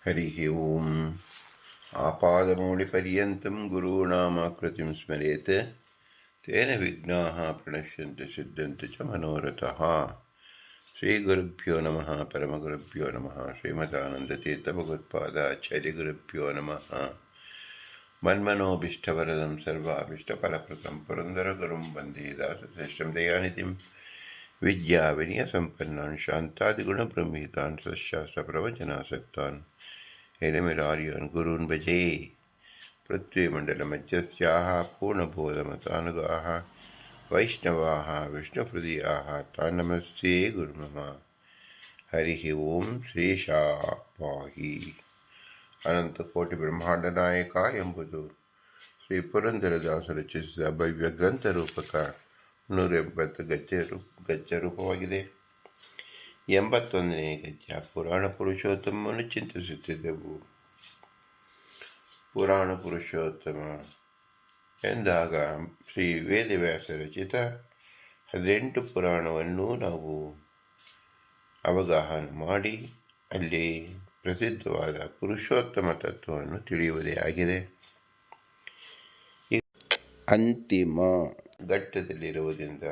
हरिः ओम् आपादमौलिपर्यन्तं गुरूणामाकृतिं स्मरेत् तेन विघ्नाः प्रणश्यन्ति सिद्ध्यन्ति च मनोरथाः। श्रीगुरुभ्यो नमः। परमगुरुभ्यो नमः। श्रीमदानन्दतीर्थभगवत्पादाचार्यगुरुभ्यो नमः। मन्मनोभीष्टवरदं सर्वाभीष्टफलप्रदं पुरन्दरगुरुं वन्दे दासश्रेष्ठं दयानिधिं विद्याविनयसम्पन्नान् शान्तादिगुणब्रह्मितान् सशास्त्रप्रवचनासक्तान् हिरमिरार्यान् गुरून् भजे। पृथ्वीमण्डलमध्यस्याः पूर्णबोधमतानुगाः वैष्णवाः विष्णुहृदयाः तान् नमस्ते गुरुमम। हरिः ओं ಶ್ರೀಶಾಃ ಪಾಹಿ. ಅನಂತಕೋಟಿ ಬ್ರಹ್ಮಾಂಡ ನಾಯಕ ಎಂಬುದು ಶ್ರೀ ಪುರಂದರದಾಸರು ರಚಿಸಿದ ಭವ್ಯ ಗ್ರಂಥ ರೂಪಕ 180 ಗದ್ಯ ರೂಪವಾಗಿದೆ. 81ನೇ ಗದ್ಯ ಪುರಾಣ ಪುರುಷೋತ್ತಮವನ್ನು ಚಿಂತಿಸುತ್ತಿದ್ದೆವು. ಪುರಾಣ ಪುರುಷೋತ್ತಮ ಎಂದಾಗ ಶ್ರೀ ವೇದವ್ಯಾಸ ರಚಿತ 18 ಪುರಾಣವನ್ನು ನಾವು ಅವಗಾಹನ ಮಾಡಿ ಅಲ್ಲಿ ಪ್ರಸಿದ್ಧವಾದ ಪುರುಷೋತ್ತಮ ತತ್ವವನ್ನು ತಿಳಿಯುವುದೇ ಆಗಿದೆ. ಅಂತಿಮ ಘಟ್ಟದಲ್ಲಿರುವುದರಿಂದ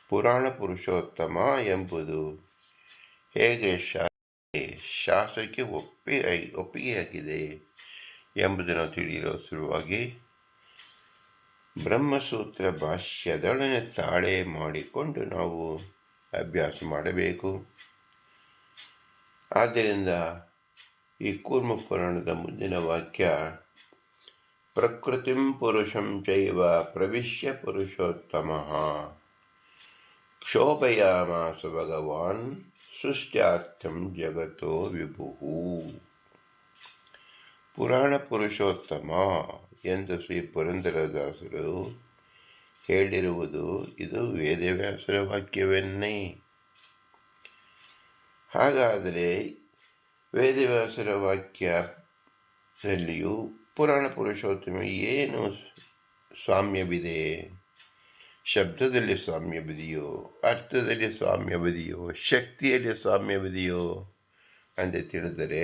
ಪುರಾಣ ಪುರುಷೋತ್ತಮ ಎಂಬುದು ಹೇಗೆ ಶಾಸ್ತ್ರಕ್ಕೆ ಒಪ್ಪಿಗೆಯಾಗಿದೆ ಎಂಬುದನ್ನು ತಿಳಿಯಲು ಸಲುವಾಗಿ ಬ್ರಹ್ಮಸೂತ್ರ ಭಾಷ್ಯದೊಡನೆ ತಾಳೆ ಮಾಡಿಕೊಂಡು ನಾವು ಅಭ್ಯಾಸ ಮಾಡಬೇಕು. ಆದ್ದರಿಂದ ಈ ಕೂರ್ಮ ಪುರಾಣದ ಮುಂದಿನ ವಾಕ್ಯ ಪ್ರಕೃತಿಂ ಪುರುಷಂ ಚೈವ ಪ್ರವಿಶ್ಯ ಪುರುಷೋತ್ತಮಃ ಕ್ಷೋಭಯಾಮಾಸ ಭಗವಾನ್ ಸೃಷ್ಟ್ಯಾರ್ಥಂ ಜಗತೋ ವಿಭುಃ. ಪುರಾಣ ಪುರುಷೋತ್ತಮ ಎಂದು ಶ್ರೀ ಪುರಂದರದಾಸರು ಹೇಳಿರುವುದು ಇದು ವೇದವ್ಯಾಸರ ವಾಕ್ಯವನ್ನೇ. ಹಾಗಾದರೆ ವೇದವ್ಯಾಸರ ವಾಕ್ಯದಲ್ಲಿಯೂ ಪುರಾಣ ಪುರುಷೋತ್ತಮ ಏನು ಸಾಮ್ಯವಿದೆ? ಶಬ್ದದಲ್ಲಿ ಸಾಮ್ಯವಿದೆಯೋ, ಅರ್ಥದಲ್ಲಿ ಸಾಮ್ಯವಿದೆಯೋ, ಶಕ್ತಿಯಲ್ಲಿ ಸಾಮ್ಯವಿದೆಯೋ ಅಂತ ತಿಳಿದರೆ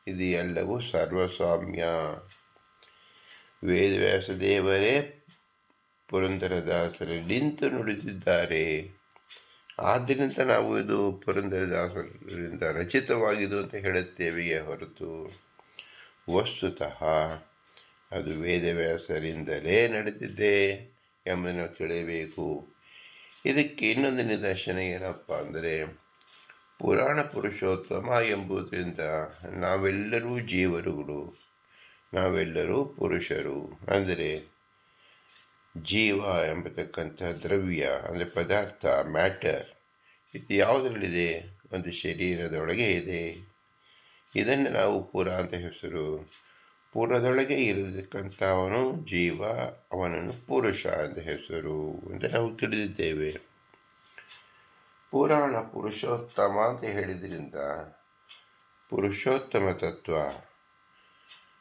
ಇದು ಎಲ್ಲವೂ ಸರ್ವಸಾಮ್ಯ. ವೇದವ್ಯಾಸ ದೇವರೇ ಪುರಂದರದಾಸರಲ್ಲಿ ನಿಂತು ನುಡಿದಿದ್ದಾರೆ. ಆದ್ದರಿಂದ ನಾವು ಇದು ಪುರಂದರದಾಸರಿಂದ ರಚಿತವಾಗಿದೆ ಅಂತ ಹೇಳುತ್ತೇವೆಯೇ ಹೊರತು ವಸ್ತುತಃ ಅದು ವೇದವ್ಯಾಸರಿಂದಲೇ ನಡೆದಿದೆ ಎಂಬುದನ್ನು ತಿಳಿಯಬೇಕು. ಇದಕ್ಕೆ ಇನ್ನೊಂದು ನಿದರ್ಶನ ಏನಪ್ಪ ಅಂದರೆ, ಪುರಾಣ ಪುರುಷೋತ್ತಮ ಎಂಬುದರಿಂದ ನಾವೆಲ್ಲರೂ ಜೀವರುಗಳು, ನಾವೆಲ್ಲರೂ ಪುರುಷರು. ಅಂದರೆ ಜೀವ ಎಂಬತಕ್ಕಂಥ ದ್ರವ್ಯ ಅಂದರೆ ಪದಾರ್ಥ, ಮ್ಯಾಟರ್, ಇದು ಯಾವುದರಲ್ಲಿದೆ? ಒಂದು ಶರೀರದೊಳಗೆ ಇದೆ. ಇದನ್ನು ನಾವು ಪುರ ಅಂತ ಹೆಸರು. ಪುರದೊಳಗೆ ಇರತಕ್ಕಂಥವನು ಜೀವ, ಅವನನ್ನು ಪುರುಷ ಅಂತ ಹೆಸರು ಅಂತ ನಾವು ತಿಳಿದಿದ್ದೇವೆ. ಪುರಾಣ ಪುರುಷೋತ್ತಮ ಅಂತ ಹೇಳಿದ್ರಿಂದ ಪುರುಷೋತ್ತಮ ತತ್ವ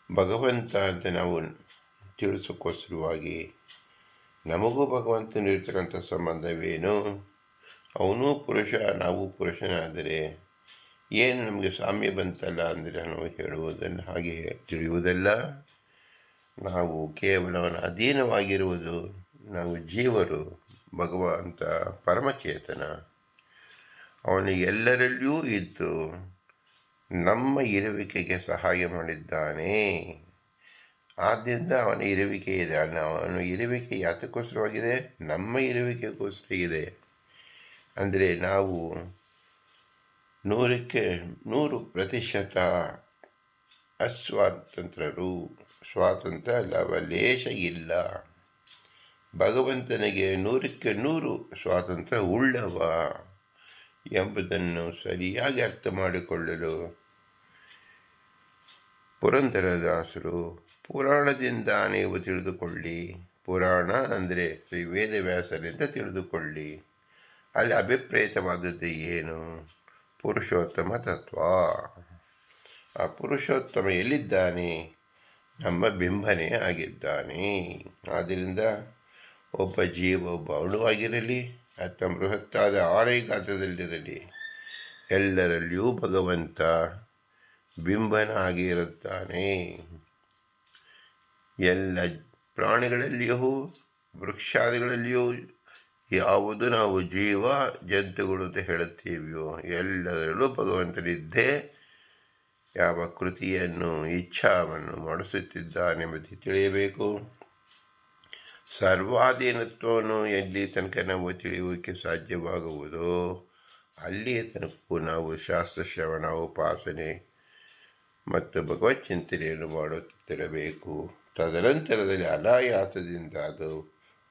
ಭಗವಂತ ಅಂತ ನಾವು ತಿಳಿಸೋಕ್ಕೋಸ್ಕರವಾಗಿ ನಮಗೂ ಭಗವಂತನಿರ್ತಕ್ಕಂಥ ಸಂಬಂಧವೇನು? ಅವನೂ ಪುರುಷ, ನಾವು ಪುರುಷನಾದರೆ ಏನು ನಮಗೆ ಸಾಮ್ಯ ಬಂತಲ್ಲ ಅಂದರೆ ನಾವು ಹೇಳುವುದನ್ನು ಹಾಗೆ ತಿಳಿಯುವುದಲ್ಲ. ನಾವು ಕೇವಲ ಅವನ ಅಧೀನವಾಗಿರುವುದು. ನಾವು ಜೀವರು, ಭಗವಂತ ಪರಮಚೇತನ, ಅವನು ಎಲ್ಲರಲ್ಲಿಯೂ ಇದ್ದು ನಮ್ಮ ಇರುವಿಕೆಗೆ ಸಹಾಯ ಮಾಡಿದ್ದಾನೆ. ಆದ್ದರಿಂದ ಅವನ ಇರುವಿಕೆ ಇದೆ. ಅವನ ಇರುವಿಕೆ ಯಾತಕ್ಕೋಸ್ಕರವಾಗಿದೆ? ನಮ್ಮ ಇರುವಿಕೆಗೋಸ್ಕರ ಇದೆ. ಅಂದರೆ ನಾವು 100% ಅಸ್ವಾತಂತ್ರರು. ಸ್ವಾತಂತ್ರ್ಯ ಲವಲೇಶ ಇಲ್ಲ. ಭಗವಂತನಿಗೆ 100% ಸ್ವಾತಂತ್ರ್ಯ ಉಳ್ಳವ ಎಂಬುದನ್ನು ಸರಿಯಾಗಿ ಅರ್ಥ ಮಾಡಿಕೊಳ್ಳಲು ಪುರಂದರದಾಸರು ಪುರಾಣದಿಂದ ನೀವು ತಿಳಿದುಕೊಳ್ಳಿ. ಪುರಾಣ ಅಂದರೆ ಶ್ರೀ ವೇದವ್ಯಾಸರಿಂದ ತಿಳಿದುಕೊಳ್ಳಿ. ಅಲ್ಲಿ ಅಭಿಪ್ರೇತವಾದದ್ದು ಏನು? ಪುರುಷೋತ್ತಮ ತತ್ವ. ಆ ಪುರುಷೋತ್ತಮ ಎಲ್ಲಿದ್ದಾನೆ? ನಮ್ಮ ಬಿಂಬನೇ ಆಗಿದ್ದಾನೆ. ಆದ್ದರಿಂದ ಒಬ್ಬ ಜೀವ, ಒಬ್ಬ ಅಣುವಾಗಿರಲಿ ಅಥವಾ ಬೃಹತ್ತಾದ ಆರೈಗಾತ್ರದಲ್ಲಿರಲಿ, ಎಲ್ಲರಲ್ಲಿಯೂ ಭಗವಂತ ಬಿಂಬನಾಗಿರುತ್ತಾನೆ. ಎಲ್ಲ ಪ್ರಾಣಿಗಳಲ್ಲಿಯೂ ವೃಕ್ಷಾದಿಗಳಲ್ಲಿಯೂ ಯಾವುದು ನಾವು ಜೀವ ಜಂತುಗಳು ಅಂತ ಹೇಳುತ್ತೀವಿಯೋ ಎಲ್ಲದರಲ್ಲೂ ಭಗವಂತನಿದ್ದೇ ಯಾವ ಕೃತಿಯನ್ನು ಇಚ್ಛಾವನ್ನು ಮಾಡಿಸುತ್ತಿದ್ದಾನೆಂಬುದು ತಿಳಿಯಬೇಕು. ಸರ್ವಾಧೀನತ್ವವನ್ನು ಎಲ್ಲಿ ತನಕ ನಾವು ತಿಳಿಯುವುದಕ್ಕೆ ಸಾಧ್ಯವಾಗುವುದೋ ಅಲ್ಲಿಯ ತನಕವೂ ನಾವು ಶಾಸ್ತ್ರಶ್ರವಣ ಉಪಾಸನೆ ಮತ್ತು ಭಗವತ್ ಚಿಂತನೆಯನ್ನು ಮಾಡುತ್ತಿರಬೇಕು. ತದನಂತರದಲ್ಲಿ ಅನಾಯಾಸದಿಂದ ಅದು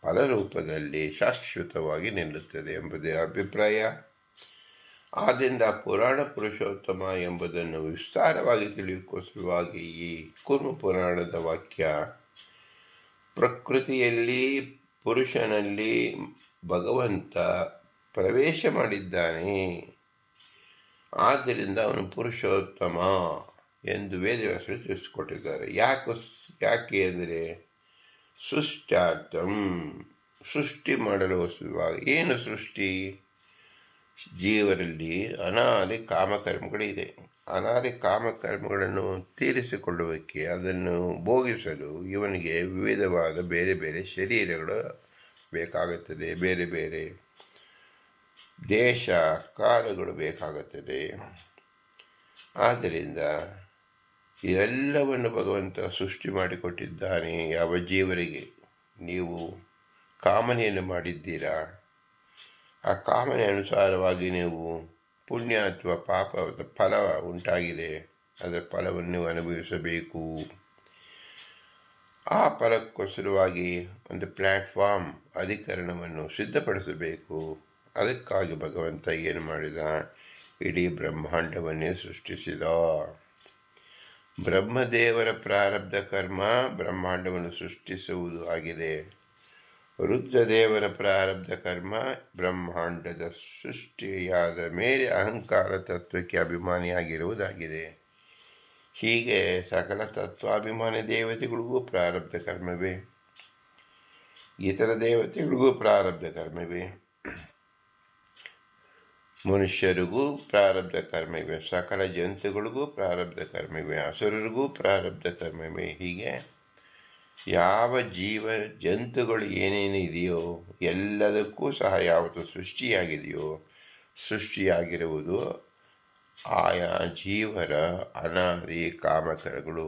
ಫಲರೂಪದಲ್ಲಿ ಶಾಶ್ವತವಾಗಿ ನಿಲ್ಲುತ್ತದೆ ಎಂಬುದೇ ಅಭಿಪ್ರಾಯ. ಆದ್ದರಿಂದ ಪುರಾಣ ಪುರುಷೋತ್ತಮ ಎಂಬುದನ್ನು ವಿಸ್ತಾರವಾಗಿ ತಿಳಿಯುವುದಕ್ಕೋಸ್ಕರವಾಗಿ ಈ ಕೂರ್ಮ ಪುರಾಣದ ವಾಕ್ಯ ಪ್ರಕೃತಿಯಲ್ಲಿ ಪುರುಷನಲ್ಲಿ ಭಗವಂತ ಪ್ರವೇಶ ಮಾಡಿದ್ದಾನೆ, ಆದ್ದರಿಂದ ಅವನು ಪುರುಷೋತ್ತಮ ಎಂದು ವೇದವ್ಯಾಸರು ತಿಳಿಸಿಕೊಟ್ಟಿದ್ದಾರೆ. ಯಾಕೆ ಅಂದರೆ ಸೃಷ್ಟ್ಯಾರ್ಥಂ, ಸೃಷ್ಟಿ ಮಾಡಲು ವಸ್ತುವಾಗಿ. ಏನು ಸೃಷ್ಟಿ? ಜೀವರಲ್ಲಿ ಅನಾದಿ ಕಾಮಕರ್ಮಗಳಿದೆ. ಅನಾದಿ ಕಾಮಕರ್ಮಗಳನ್ನು ತೀರಿಸಿಕೊಳ್ಳುವುದಕ್ಕೆ, ಅದನ್ನು ಭೋಗಿಸಲು ಇವನಿಗೆ ವಿವಿಧವಾದ ಬೇರೆ ಬೇರೆ ಶರೀರಗಳು ಬೇಕಾಗುತ್ತದೆ, ಬೇರೆ ಬೇರೆ ದೇಶ ಕಾಲಗಳು ಬೇಕಾಗುತ್ತದೆ. ಆದ್ದರಿಂದ ಇದೆಲ್ಲವನ್ನು ಭಗವಂತ ಸೃಷ್ಟಿ ಮಾಡಿಕೊಟ್ಟಿದ್ದಾನೆ. ಯಾವ ಜೀವರಿಗೆ ನೀವು ಕಾಮನೆಯನ್ನು ಮಾಡಿದ್ದೀರಾ, ಆ ಕಾಮನೆ ಅನುಸಾರವಾಗಿ ನೀವು ಪುಣ್ಯ ಅಥವಾ ಪಾಪದ ಫಲ ಉಂಟಾಗಿದೆ, ಅದರ ಫಲವನ್ನು ಅನುಭವಿಸಬೇಕು. ಆ ಫಲಕ್ಕೋಸ್ಕರವಾಗಿ ಒಂದು ಪ್ಲ್ಯಾಟ್ಫಾರ್ಮ್ ಅಧಿಕರಣವನ್ನು ಸಿದ್ಧಪಡಿಸಬೇಕು. ಅದಕ್ಕಾಗಿ ಭಗವಂತ ಏನು ಮಾಡಿದ? ಇಡೀ ಬ್ರಹ್ಮಾಂಡವನ್ನೇ ಸೃಷ್ಟಿಸಿದ. ಬ್ರಹ್ಮದೇವರ ಪ್ರಾರಬ್ಧ ಕರ್ಮ ಬ್ರಹ್ಮಾಂಡವನ್ನು ಸೃಷ್ಟಿಸುವುದು ಆಗಿದೆ. ರುದ್ರದೇವರ ಪ್ರಾರಬ್ಧ ಕರ್ಮ ಬ್ರಹ್ಮಾಂಡದ ಸೃಷ್ಟಿಯಾದ ಮೇಲೆ ಅಹಂಕಾರ ತತ್ವಕ್ಕೆ ಅಭಿಮಾನಿಯಾಗಿರುವುದಾಗಿದೆ. ಹೀಗೆ ಸಕಲ ತತ್ವಾಭಿಮಾನಿ ದೇವತೆಗಳಿಗೂ ಪ್ರಾರಬ್ಧ ಕರ್ಮವೇ, ಇತರ ದೇವತೆಗಳಿಗೂ ಪ್ರಾರಬ್ಧ ಕರ್ಮವೇ, ಮನುಷ್ಯರಿಗೂ ಪ್ರಾರಬ್ಧ ಕರ್ಮವೇ, ಸಕಲ ಜಂತುಗಳಿಗೂ ಪ್ರಾರಬ್ಧ ಕರ್ಮವೇ, ಅಸುರರಿಗೂ ಪ್ರಾರಬ್ಧ ಕರ್ಮವೇ. ಹೀಗೆ ಯಾವ ಜೀವ ಜಂತುಗಳು ಏನೇನು ಇದೆಯೋ ಎಲ್ಲದಕ್ಕೂ ಸಹ ಯಾವುದು ಸೃಷ್ಟಿಯಾಗಿದೆಯೋ ಸೃಷ್ಟಿಯಾಗಿರುವುದು ಆಯಾ ಜೀವರ ಅನಾದಿ ಕಾಮಕರಗಳು,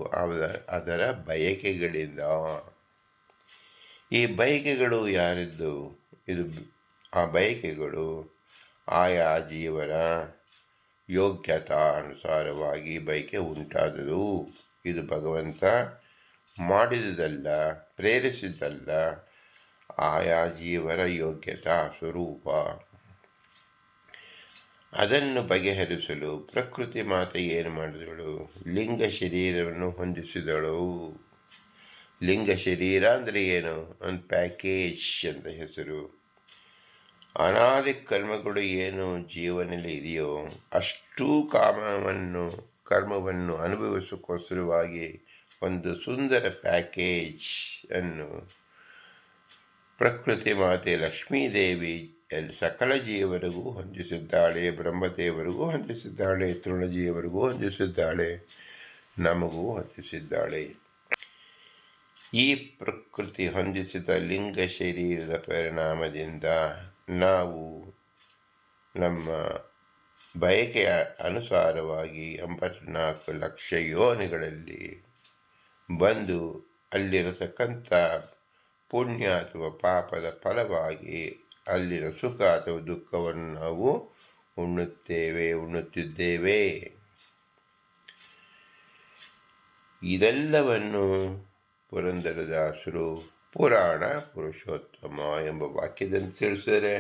ಅದರ ಬಯಕೆಗಳಿಂದ. ಈ ಬಯಕೆಗಳು ಯಾರಿದ್ದು? ಆ ಬಯಕೆಗಳು ಆಯಾ ಜೀವರ ಯೋಗ್ಯತಾ ಅನುಸಾರವಾಗಿ ಬಯಕೆ ಉಂಟಾದುದು. ಇದು ಭಗವಂತ ಮಾಡಿದುದಲ್ಲ, ಪ್ರೇರಿಸಿದ್ದಲ್ಲ, ಆಯಾ ಜೀವರ ಯೋಗ್ಯತಾ ಸ್ವರೂಪ. ಅದನ್ನು ಬಗೆಹರಿಸಲು ಪ್ರಕೃತಿ ಮಾತೆ ಏನು ಮಾಡಿದಳು? ಲಿಂಗ ಶರೀರವನ್ನು ಹೊಂದಿಸಿದಳು. ಲಿಂಗ ಶರೀರ ಅಂದರೆ ಏನು? ಒಂದು ಪ್ಯಾಕೇಜ್ ಅಂತ ಹೆಸರು. ಅನಾದಿ ಕರ್ಮಗಳು ಏನು ಜೀವನದಲ್ಲಿ ಇದೆಯೋ ಅಷ್ಟೂ ಕರ್ಮವನ್ನು ಅನುಭವಿಸೋಕ್ಕೋಸ್ಕರವಾಗಿ ಒಂದು ಸುಂದರ ಪ್ಯಾಕೇಜ್ ಅನ್ನು ಪ್ರಕೃತಿ ಮಾತೆ ಲಕ್ಷ್ಮೀದೇವಿ ಸಕಲ ಜೀವರಿಗೂ ಹೊಂದಿಸಿದ್ದಾಳೆ. ಬ್ರಹ್ಮದೇವರಿಗೂ ಹೊಂದಿಸಿದ್ದಾಳೆ, ತೃಣಜೀವರಿಗೂ ಹೊಂದಿಸಿದ್ದಾಳೆ, ನಮಗೂ ಹೊಂದಿಸಿದ್ದಾಳೆ. ಈ ಪ್ರಕೃತಿ ಹೊಂದಿಸಿದ ಲಿಂಗ ಶರೀರದ ಪರಿಣಾಮದಿಂದ ನಾವು ನಮ್ಮ ಬಯಕೆಯ ಅನುಸಾರವಾಗಿ 84 ಲಕ್ಷ ಯೋನಿಗಳಲ್ಲಿ ಬಂದು ಅಲ್ಲಿರತಕ್ಕಂಥ ಪುಣ್ಯ ಅಥವಾ ಪಾಪದ ಫಲವಾಗಿ ಅಲ್ಲಿನ ಸುಖ ಅಥವಾ ದುಃಖವನ್ನು ನಾವು ಉಣ್ಣುತ್ತಿದ್ದೇವೆ. ಇದೆಲ್ಲವನ್ನು ಪುರಂದರದಾಸರು ಪುರಾಣ ಪುರುಷೋತ್ತಮ ಎಂಬ ವಾಕ್ಯದಲ್ಲಿ ತಿಳಿಸಿದರೆ,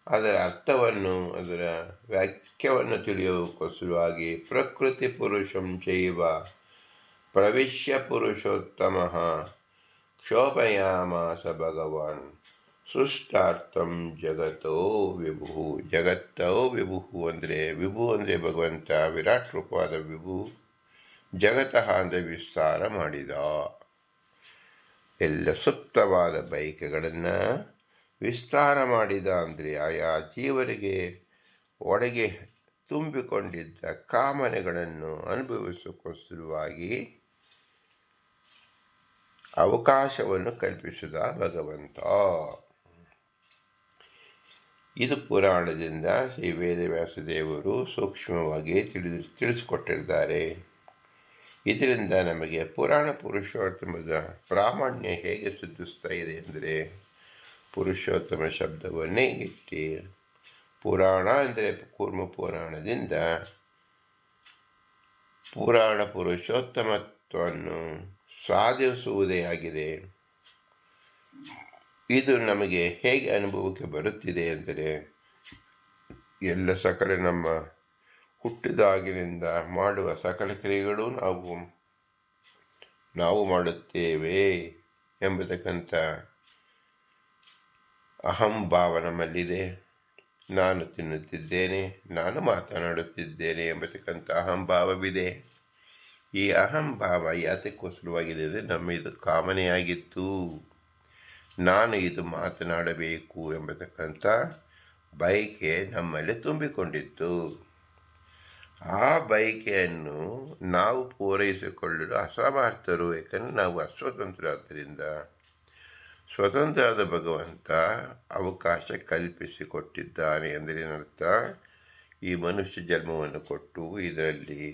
ಅದರ ಅರ್ಥವನ್ನು, ಅದರ ವಾಕ್ಯವನ್ನು ತಿಳಿಯೋಕ್ಕೋಸ್ಕರವಾಗಿ ಪ್ರಕೃತಿ ಪುರುಷಂ ಚೈವ ಪ್ರವಿಶ್ಯ ಪುರುಷೋತ್ತಮ ಕ್ಷೋಭಯಾಮಾಸ ಭಗವಾನ್ ಸೃಷ್ಟಾರ್ಥಂ ಜಗತ್ತೋ ವಿಭು. ಜಗತ್ತೋ ವಿಭು ಅಂದರೆ, ವಿಭು ಅಂದರೆ ಭಗವಂತ, ವಿರಾಟ್ ರೂಪವಾದ ವಿಭು. ಜಗತಃ ಅಂದರೆ ವಿಸ್ತಾರ ಮಾಡಿದ. ಎಲ್ಲ ಸುಪ್ತವಾದ ಬಯಕೆಗಳನ್ನು ವಿಸ್ತಾರ ಮಾಡಿದ ಅಂದರೆ ಆಯಾ ಜೀವರಿಗೆ ಒಳಗೆ ತುಂಬಿಕೊಂಡಿದ್ದ ಕಾಮನೆಗಳನ್ನು ಅನುಭವಿಸುವ ಅವಕಾಶವನ್ನು ಕಲ್ಪಿಸಿದ ಭಗವಂತ. ಇದು ಪುರಾಣದಿಂದ ಶ್ರೀ ವೇದವ್ಯಾಸದೇವರು ಸೂಕ್ಷ್ಮವಾಗಿ ತಿಳಿಸಿಕೊಟ್ಟಿದ್ದಾರೆ. ಇದರಿಂದ ನಮಗೆ ಪುರಾಣ ಪುರುಷೋತ್ತಮದ ಪ್ರಾಮಾಣ್ಯ ಹೇಗೆ ಸಿದ್ಧಿಸ್ತಾ ಇದೆ ಅಂದರೆ, ಪುರುಷೋತ್ತಮ ಶಬ್ದವನ್ನೇ ಇಟ್ಟು ಪುರಾಣ ಅಂದರೆ ಕೂರ್ಮ ಪುರಾಣದಿಂದ ಪುರಾಣ ಪುರುಷೋತ್ತಮತ್ವವನ್ನು ಸಾಧಿಸುವುದೇ ಆಗಿದೆ. ಇದು ನಮಗೆ ಹೇಗೆ ಅನುಭವಕ್ಕೆ ಬರುತ್ತಿದೆ ಅಂದರೆ, ಎಲ್ಲ ಸಕಲ ನಮ್ಮ ಹುಟ್ಟಿದಾಗಿನಿಂದ ಮಾಡುವ ಸಕಲ ಕ್ರಿಯೆಗಳು ನಾವು ಮಾಡುತ್ತೇವೆ ಎಂಬತಕ್ಕಂಥ ಅಹಂಭಾವ ನಮ್ಮಲ್ಲಿದೆ. ನಾನು ತಿನ್ನುತ್ತಿದ್ದೇನೆ, ನಾನು ಮಾತನಾಡುತ್ತಿದ್ದೇನೆ ಎಂಬತಕ್ಕಂಥ ಅಹಂಭಾವವಿದೆ. ಈ ಅಹಂಭಾವ ಯಾತಕ್ಕೋಸ್ಕರವಾಗಿದೆ ಅಂದರೆ, ನಮ್ಮ ಇದು ಕಾಮನೆಯಾಗಿತ್ತು. ನಾನು ಇದು ಮಾತನಾಡಬೇಕು ಎಂಬತಕ್ಕಂಥ ಬಯಕೆ ನಮ್ಮಲ್ಲಿ ತುಂಬಿಕೊಂಡಿತ್ತು. ಆ ಬಯಕೆಯನ್ನು ನಾವು ಪೂರೈಸಿಕೊಳ್ಳಲು ಅಸಮರ್ಥರು. ಯಾಕಂದರೆ ನಾವು ಅಸ್ವತಂತ್ರರಾದ್ದರಿಂದ ಸ್ವತಂತ್ರವಾದ ಭಗವಂತ ಅವಕಾಶ ಕಲ್ಪಿಸಿಕೊಟ್ಟಿದ್ದಾನೆ. ಅಂದರೆ ಏನರ್ಥ, ಈ ಮನುಷ್ಯ ಜನ್ಮವನ್ನು ಕೊಟ್ಟು ಇದರಲ್ಲಿ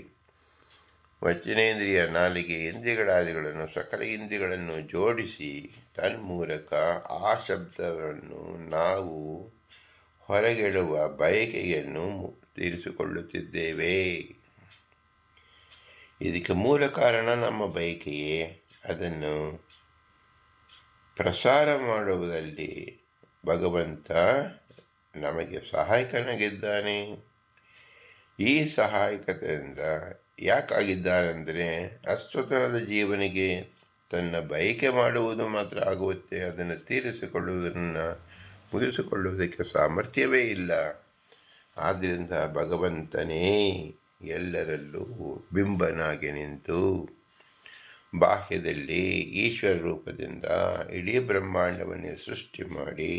ವಚನೇಂದ್ರಿಯ, ನಾಲಿಗೆ, ಇಂದ್ರಿಯಗಳಾದಿಗಳನ್ನು ಸಕಲ ಇಂದ್ರಿಯಗಳನ್ನು ಜೋಡಿಸಿ ತನ್ಮೂಲಕ ಆ ಶಬ್ದವನ್ನು ನಾವು ಹೊರಗಿಡುವ ಬಯಕೆಯನ್ನು ತೀರಿಸಿಕೊಳ್ಳುತ್ತಿದ್ದೇವೆ. ಇದಕ್ಕೆ ಮೂಲ ಕಾರಣ ನಮ್ಮ ಬಯಕೆಯೇ. ಅದನ್ನು ಪ್ರಸಾರ ಮಾಡುವುದರಲ್ಲಿ ಭಗವಂತ ನಮಗೆ ಸಹಾಯಕನಾಗಿದ್ದಾನೆ. ಈ ಸಹಾಯಕತೆಯಿಂದ ಯಾಕಾಗಿದ್ದಾನೆಂದರೆ, ಅಸ್ವತಂತ್ರದ ಜೀವನಿಗೆ ತನ್ನ ಬಯಕೆ ಮಾಡುವುದು ಮಾತ್ರ ಆಗುತ್ತೆ. ಅದನ್ನು ತೀರಿಸಿಕೊಳ್ಳುವುದನ್ನು ಮುಗಿಸಿಕೊಳ್ಳುವುದಕ್ಕೆ ಸಾಮರ್ಥ್ಯವೇ ಇಲ್ಲ. ಆದ್ದರಿಂದ ಭಗವಂತನೇ ಎಲ್ಲರಲ್ಲೂ ಬಿಂಬನಾಗಿ ನಿಂತು ಬಾಹ್ಯದಲ್ಲಿ ಈಶ್ವರ ರೂಪದಿಂದ ಇಡೀ ಬ್ರಹ್ಮಾಂಡವನ್ನೇ ಸೃಷ್ಟಿ ಮಾಡಿ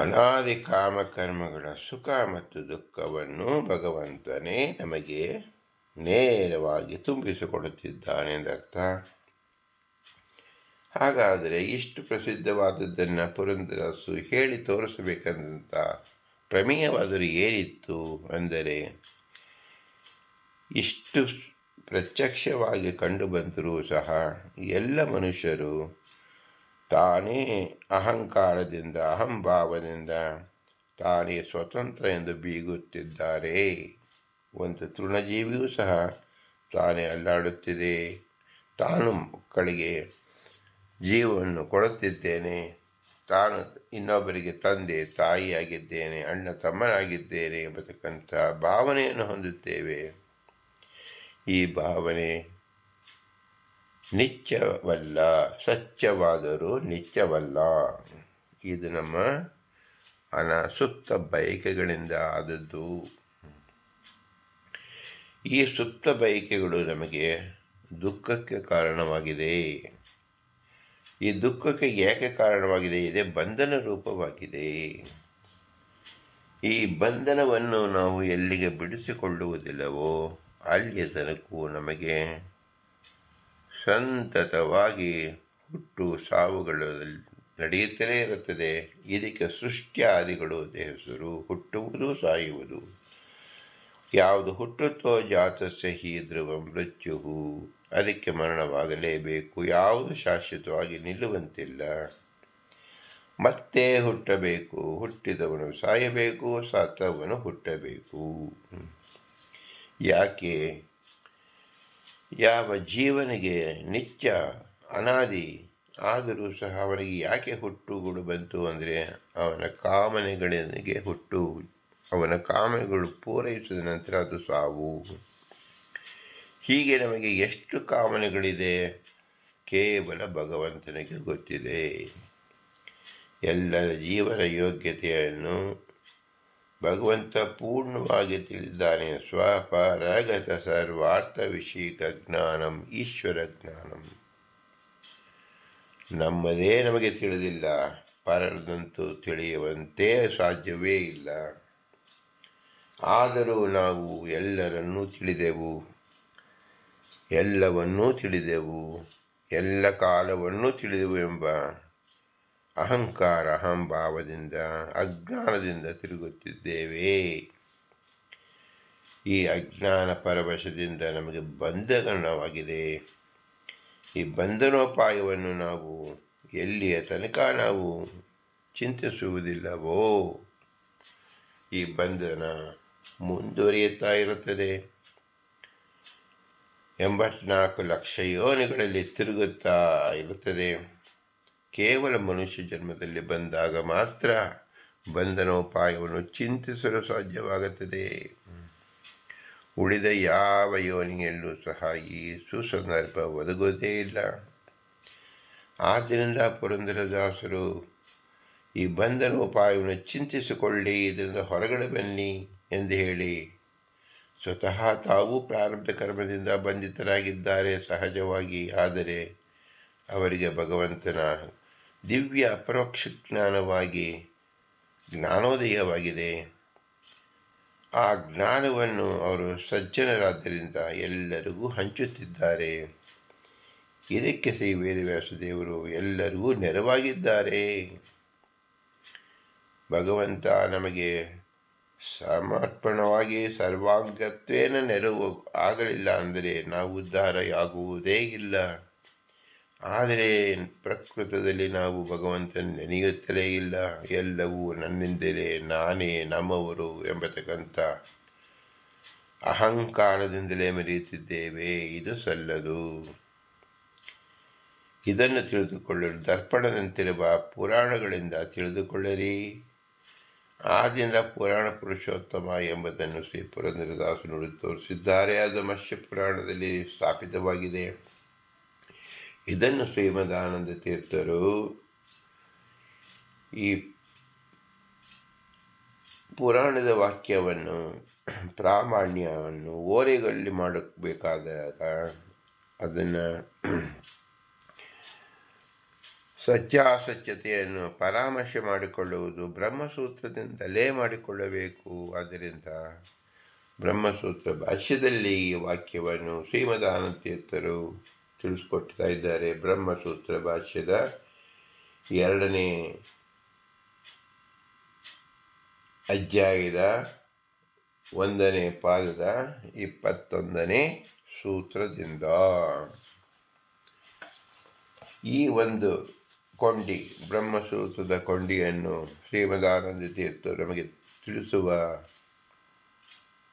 ಅನಾದಿ ಕಾಮಕರ್ಮಗಳ ಸುಖ ಮತ್ತು ದುಃಖವನ್ನು ಭಗವಂತನೇ ನಮಗೆ ನೇರವಾಗಿ ತುಂಬಿಸಿಕೊಡುತ್ತಿದ್ದಾನೆ ಎಂದರ್ಥ. ಹಾಗಾದರೆ ಇಷ್ಟು ಪ್ರಸಿದ್ಧವಾದದ್ದನ್ನು ಪುರಂದರದಾಸರು ಹೇಳಿ ತೋರಿಸಬೇಕಂತ ಪ್ರಮೇಯವಾದರೂ ಏನಿತ್ತು ಅಂದರೆ, ಇಷ್ಟು ಪ್ರತ್ಯಕ್ಷವಾಗಿ ಕಂಡುಬಂದರೂ ಸಹ ಎಲ್ಲ ಮನುಷ್ಯರು ತಾನೇ ಅಹಂಕಾರದಿಂದ, ಅಹಂಭಾವದಿಂದ ತಾನೇ ಸ್ವತಂತ್ರ ಎಂದು ಬೀಗುತ್ತಿದ್ದಾರೆ. ಒಂದು ತೃಣಜೀವಿಯೂ ಸಹ ತಾನೇ ಅಲ್ಲಾಡುತ್ತಿದೆ. ತಾನು ಮಕ್ಕಳಿಗೆ ಜೀವವನ್ನು ಕೊಡುತ್ತಿದ್ದೇನೆ, ತಾನು ಇನ್ನೊಬ್ಬರಿಗೆ ತಂದೆ ತಾಯಿಯಾಗಿದ್ದೇನೆ, ಅಣ್ಣ ತಮ್ಮನಾಗಿದ್ದೇನೆ ಎಂಬತಕ್ಕಂಥ ಭಾವನೆಯನ್ನು ಹೊಂದುತ್ತೇವೆ. ಈ ಭಾವನೆ ನಿತ್ಯವಲ್ಲ, ಸತ್ಯವಾದರೂ ನಿತ್ಯವಲ್ಲ. ಇದು ನಮ್ಮ ಸುಪ್ತ ಬಯಕೆಗಳಿಂದ ಆದದ್ದು. ಈ ಸುಪ್ತ ಬಯಕೆಗಳು ನಮಗೆ ದುಃಖಕ್ಕೆ ಕಾರಣವಾಗಿದೆ. ಈ ದುಃಖಕ್ಕೆ ಏಕೆ ಕಾರಣವಾಗಿದೆ? ಇದೆ ಬಂಧನ ರೂಪವಾಗಿದೆ. ಈ ಬಂಧನವನ್ನು ನಾವು ಎಲ್ಲಿಗೆ ಬಿಡಿಸಿಕೊಳ್ಳುವುದಿಲ್ಲವೋ ಅಲ್ಲಿಯ ತನಕವೂ ನಮಗೆ ಸಂತತವಾಗಿ ಹುಟ್ಟು ಸಾವುಗಳು ನಡೆಯುತ್ತಲೇ ಇರುತ್ತದೆ. ಇದಕ್ಕೆ ಸೃಷ್ಟ್ಯಾದಿಗಳು ಹೆಸರು. ಹುಟ್ಟುವುದು, ಸಾಯುವುದು. ಯಾವುದು ಹುಟ್ಟುತ್ತೋ ಜಾತಸ್ಯ ಹಿ ಧ್ರುವಂ ಮೃತ್ಯುಹು, ಅದಕ್ಕೆ ಮರಣವಾಗಲೇಬೇಕು. ಯಾವುದು ಶಾಶ್ವತವಾಗಿ ನಿಲ್ಲುವಂತಿಲ್ಲ. ಮತ್ತೆ ಹುಟ್ಟಬೇಕು, ಹುಟ್ಟಿದವನು ಸಾಯಬೇಕು, ಸತ್ತವನು ಹುಟ್ಟಬೇಕು. ಯಾಕೆ? ಯಾವ ಜೀವನಿಗೆ ನಿತ್ಯ ಅನಾದಿ ಆದರೂ ಸಹ ಅವನಿಗೆ ಯಾಕೆ ಹುಟ್ಟುಗಳು ಬಂತು ಅಂದರೆ, ಅವನ ಕಾಮನೆಗಳಿಗೆ ಹುಟ್ಟು, ಅವನ ಕಾಮನೆಗಳು ಪೂರೈಸಿದ ನಂತರ ಅದು ಸಾವು. ಹೀಗೆ ನಮಗೆ ಎಷ್ಟು ಕಾಮನೆಗಳಿದೆ ಕೇವಲ ಭಗವಂತನಿಗೆ ಗೊತ್ತಿದೆ. ಎಲ್ಲರ ಜೀವನ ಯೋಗ್ಯತೆಯನ್ನು ಭಗವಂತ ಪೂರ್ಣವಾಗಿ ತಿಳಿದಿದ್ದಾನೆ. ಸ್ವಪರಗತ ಸರ್ವಾರ್ಥ ವಿಷಯಿಕ ಜ್ಞಾನಂ ಈಶ್ವರ ಜ್ಞಾನಂ. ನಮ್ಮದೇ ನಮಗೆ ತಿಳಿದಿಲ್ಲ, ಪರದಂತೂ ತಿಳಿಯುವಂತೆ ಸಾಧ್ಯವೇ ಇಲ್ಲ. ಆದರೂ ನಾವು ಎಲ್ಲವನ್ನೂ ತಿಳಿದೆವು, ಎಲ್ಲ ಕಾಲವನ್ನೂ ತಿಳಿದೆವು ಎಂಬ ಅಹಂಭಾವದಿಂದ ಅಜ್ಞಾನದಿಂದ ತಿರುಗುತ್ತಿದ್ದೇವೆ. ಈ ಅಜ್ಞಾನ ಪರವಶದಿಂದ ನಮಗೆ ಬಂಧನವಾಗಿದೆ. ಈ ಬಂಧನೋಪಾಯವನ್ನು ನಾವು ಎಲ್ಲಿಯ ತನಕ ನಾವು ಚಿಂತಿಸುವುದಿಲ್ಲವೋ ಈ ಬಂಧನ ಮುಂದುವರಿಯುತ್ತಾ ಇರುತ್ತದೆ. 84 ಲಕ್ಷ ಯೋನಿಗಳಲ್ಲಿ ತಿರುಗುತ್ತಾ ಇರುತ್ತದೆ. ಕೇವಲ ಮನುಷ್ಯ ಜನ್ಮದಲ್ಲಿ ಬಂದಾಗ ಮಾತ್ರ ಬಂಧನೋಪಾಯವನ್ನು ಚಿಂತಿಸಲು ಸಾಧ್ಯವಾಗುತ್ತದೆ. ಉಳಿದ ಯಾವ ಯೋನಿಯಲ್ಲೂ ಸಹ ಈ ಸುಸಂದರ್ಭ ಒದಗುವುದೇ ಇಲ್ಲ. ಆದ್ದರಿಂದ ಪುರಂದರದಾಸರು ಈ ಬಂಧನೋಪಾಯವನ್ನು ಚಿಂತಿಸಿಕೊಳ್ಳಿ, ಇದರಿಂದ ಹೊರಗಡೆ ಬನ್ನಿ ಎಂದು ಹೇಳಿ ಸ್ವತಃ ತಾವು ಪ್ರಾರಬ್ಧ ಕರ್ಮದಿಂದ ಬಂಧಿತರಾಗಿದ್ದಾರೆ ಸಹಜವಾಗಿ. ಆದರೆ ಅವರಿಗೆ ಭಗವಂತನ ದಿವ್ಯ ಅಪರೋಕ್ಷ ಜ್ಞಾನೋದಯವಾಗಿದೆ. ಆ ಜ್ಞಾನವನ್ನು ಅವರು ಸಜ್ಜನರಾದ್ದರಿಂದ ಎಲ್ಲರಿಗೂ ಹಂಚುತ್ತಿದ್ದಾರೆ. ಇದಕ್ಕೆ ಶ್ರೀ ವೇದವ್ಯಾಸದೇವರು ಎಲ್ಲರಿಗೂ ನೆರವಾಗಿದ್ದಾರೆ. ಭಗವಂತ ನಮಗೆ ಸಮರ್ಪಣವಾಗಿ ಸರ್ವಾಂಗತ್ವೇನ ನೆರವು ಆಗಲಿಲ್ಲ ಅಂದರೆ ನಾವು ಉದ್ಧಾರವಾಗುವುದೇ ಇಲ್ಲ. ಆದರೆ ಪ್ರಕೃತದಲ್ಲಿ ನಾವು ಭಗವಂತನ ನೆನೆಯುತ್ತಲೇ ಇಲ್ಲ. ಎಲ್ಲವೂ ನನ್ನಿಂದಲೇ, ನಾನೇ, ನಮ್ಮವರು ಎಂಬತಕ್ಕಂಥ ಅಹಂಕಾರದಿಂದಲೇ ಮೆರೆಯುತ್ತಿದ್ದೇವೆ. ಇದು ಸಲ್ಲದು. ಇದನ್ನು ತಿಳಿದುಕೊಳ್ಳಲು ದರ್ಪಣದಂತಿರುವ ಪುರಾಣಗಳಿಂದ ತಿಳಿದುಕೊಳ್ಳಿರಿ. ಆದ್ದರಿಂದ ಪುರಾಣ ಪುರುಷೋತ್ತಮ ಎಂಬುದನ್ನು ಶ್ರೀ ಪುರಂದರದಾಸರು ತೋರಿಸಿದ್ದಾರೆ. ಅದು ಮತ್ಸ್ಯ ಪುರಾಣದಲ್ಲಿ ಸ್ಥಾಪಿತವಾಗಿದೆ. ಇದನ್ನು ಶ್ರೀಮದಾನಂದ ತೀರ್ಥರು ಈ ಪುರಾಣದ ವಾಕ್ಯವನ್ನು ಪ್ರಾಮಾಣ್ಯವನ್ನು ಓರೆಗಲ್ಲಿ ಮಾಡಬೇಕಾದಾಗ ಅದನ್ನು ಸತ್ಯಾಸತ್ಯತೆಯನ್ನು ಪರಾಮರ್ಶೆ ಮಾಡಿಕೊಳ್ಳುವುದು ಬ್ರಹ್ಮಸೂತ್ರದಿಂದಲೇ ಮಾಡಿಕೊಳ್ಳಬೇಕು. ಆದ್ದರಿಂದ ಬ್ರಹ್ಮಸೂತ್ರ ಭಾಷ್ಯದಲ್ಲಿ ಈ ವಾಕ್ಯವನ್ನು ಶ್ರೀಮದಾನಂದ ತೀರ್ಥರು ತಿಳಿಸ್ಕೊಡ್ತಾ ಇದ್ದಾರೆ. ಬ್ರಹ್ಮಸೂತ್ರ ಭಾಷ್ಯದ 2ನೇ ಅಧ್ಯಾಯದ 1ನೇ ಪಾದದ 21ನೇ ಸೂತ್ರದಿಂದ ಈ ಒಂದು ಕೊಂಡಿ, ಬ್ರಹ್ಮಸೂತ್ರದ ಕೊಂಡಿಯನ್ನು ಶ್ರೀಮದಾನಂದ ತೀರ್ಥರು ನಮಗೆ ತಿಳಿಸುವ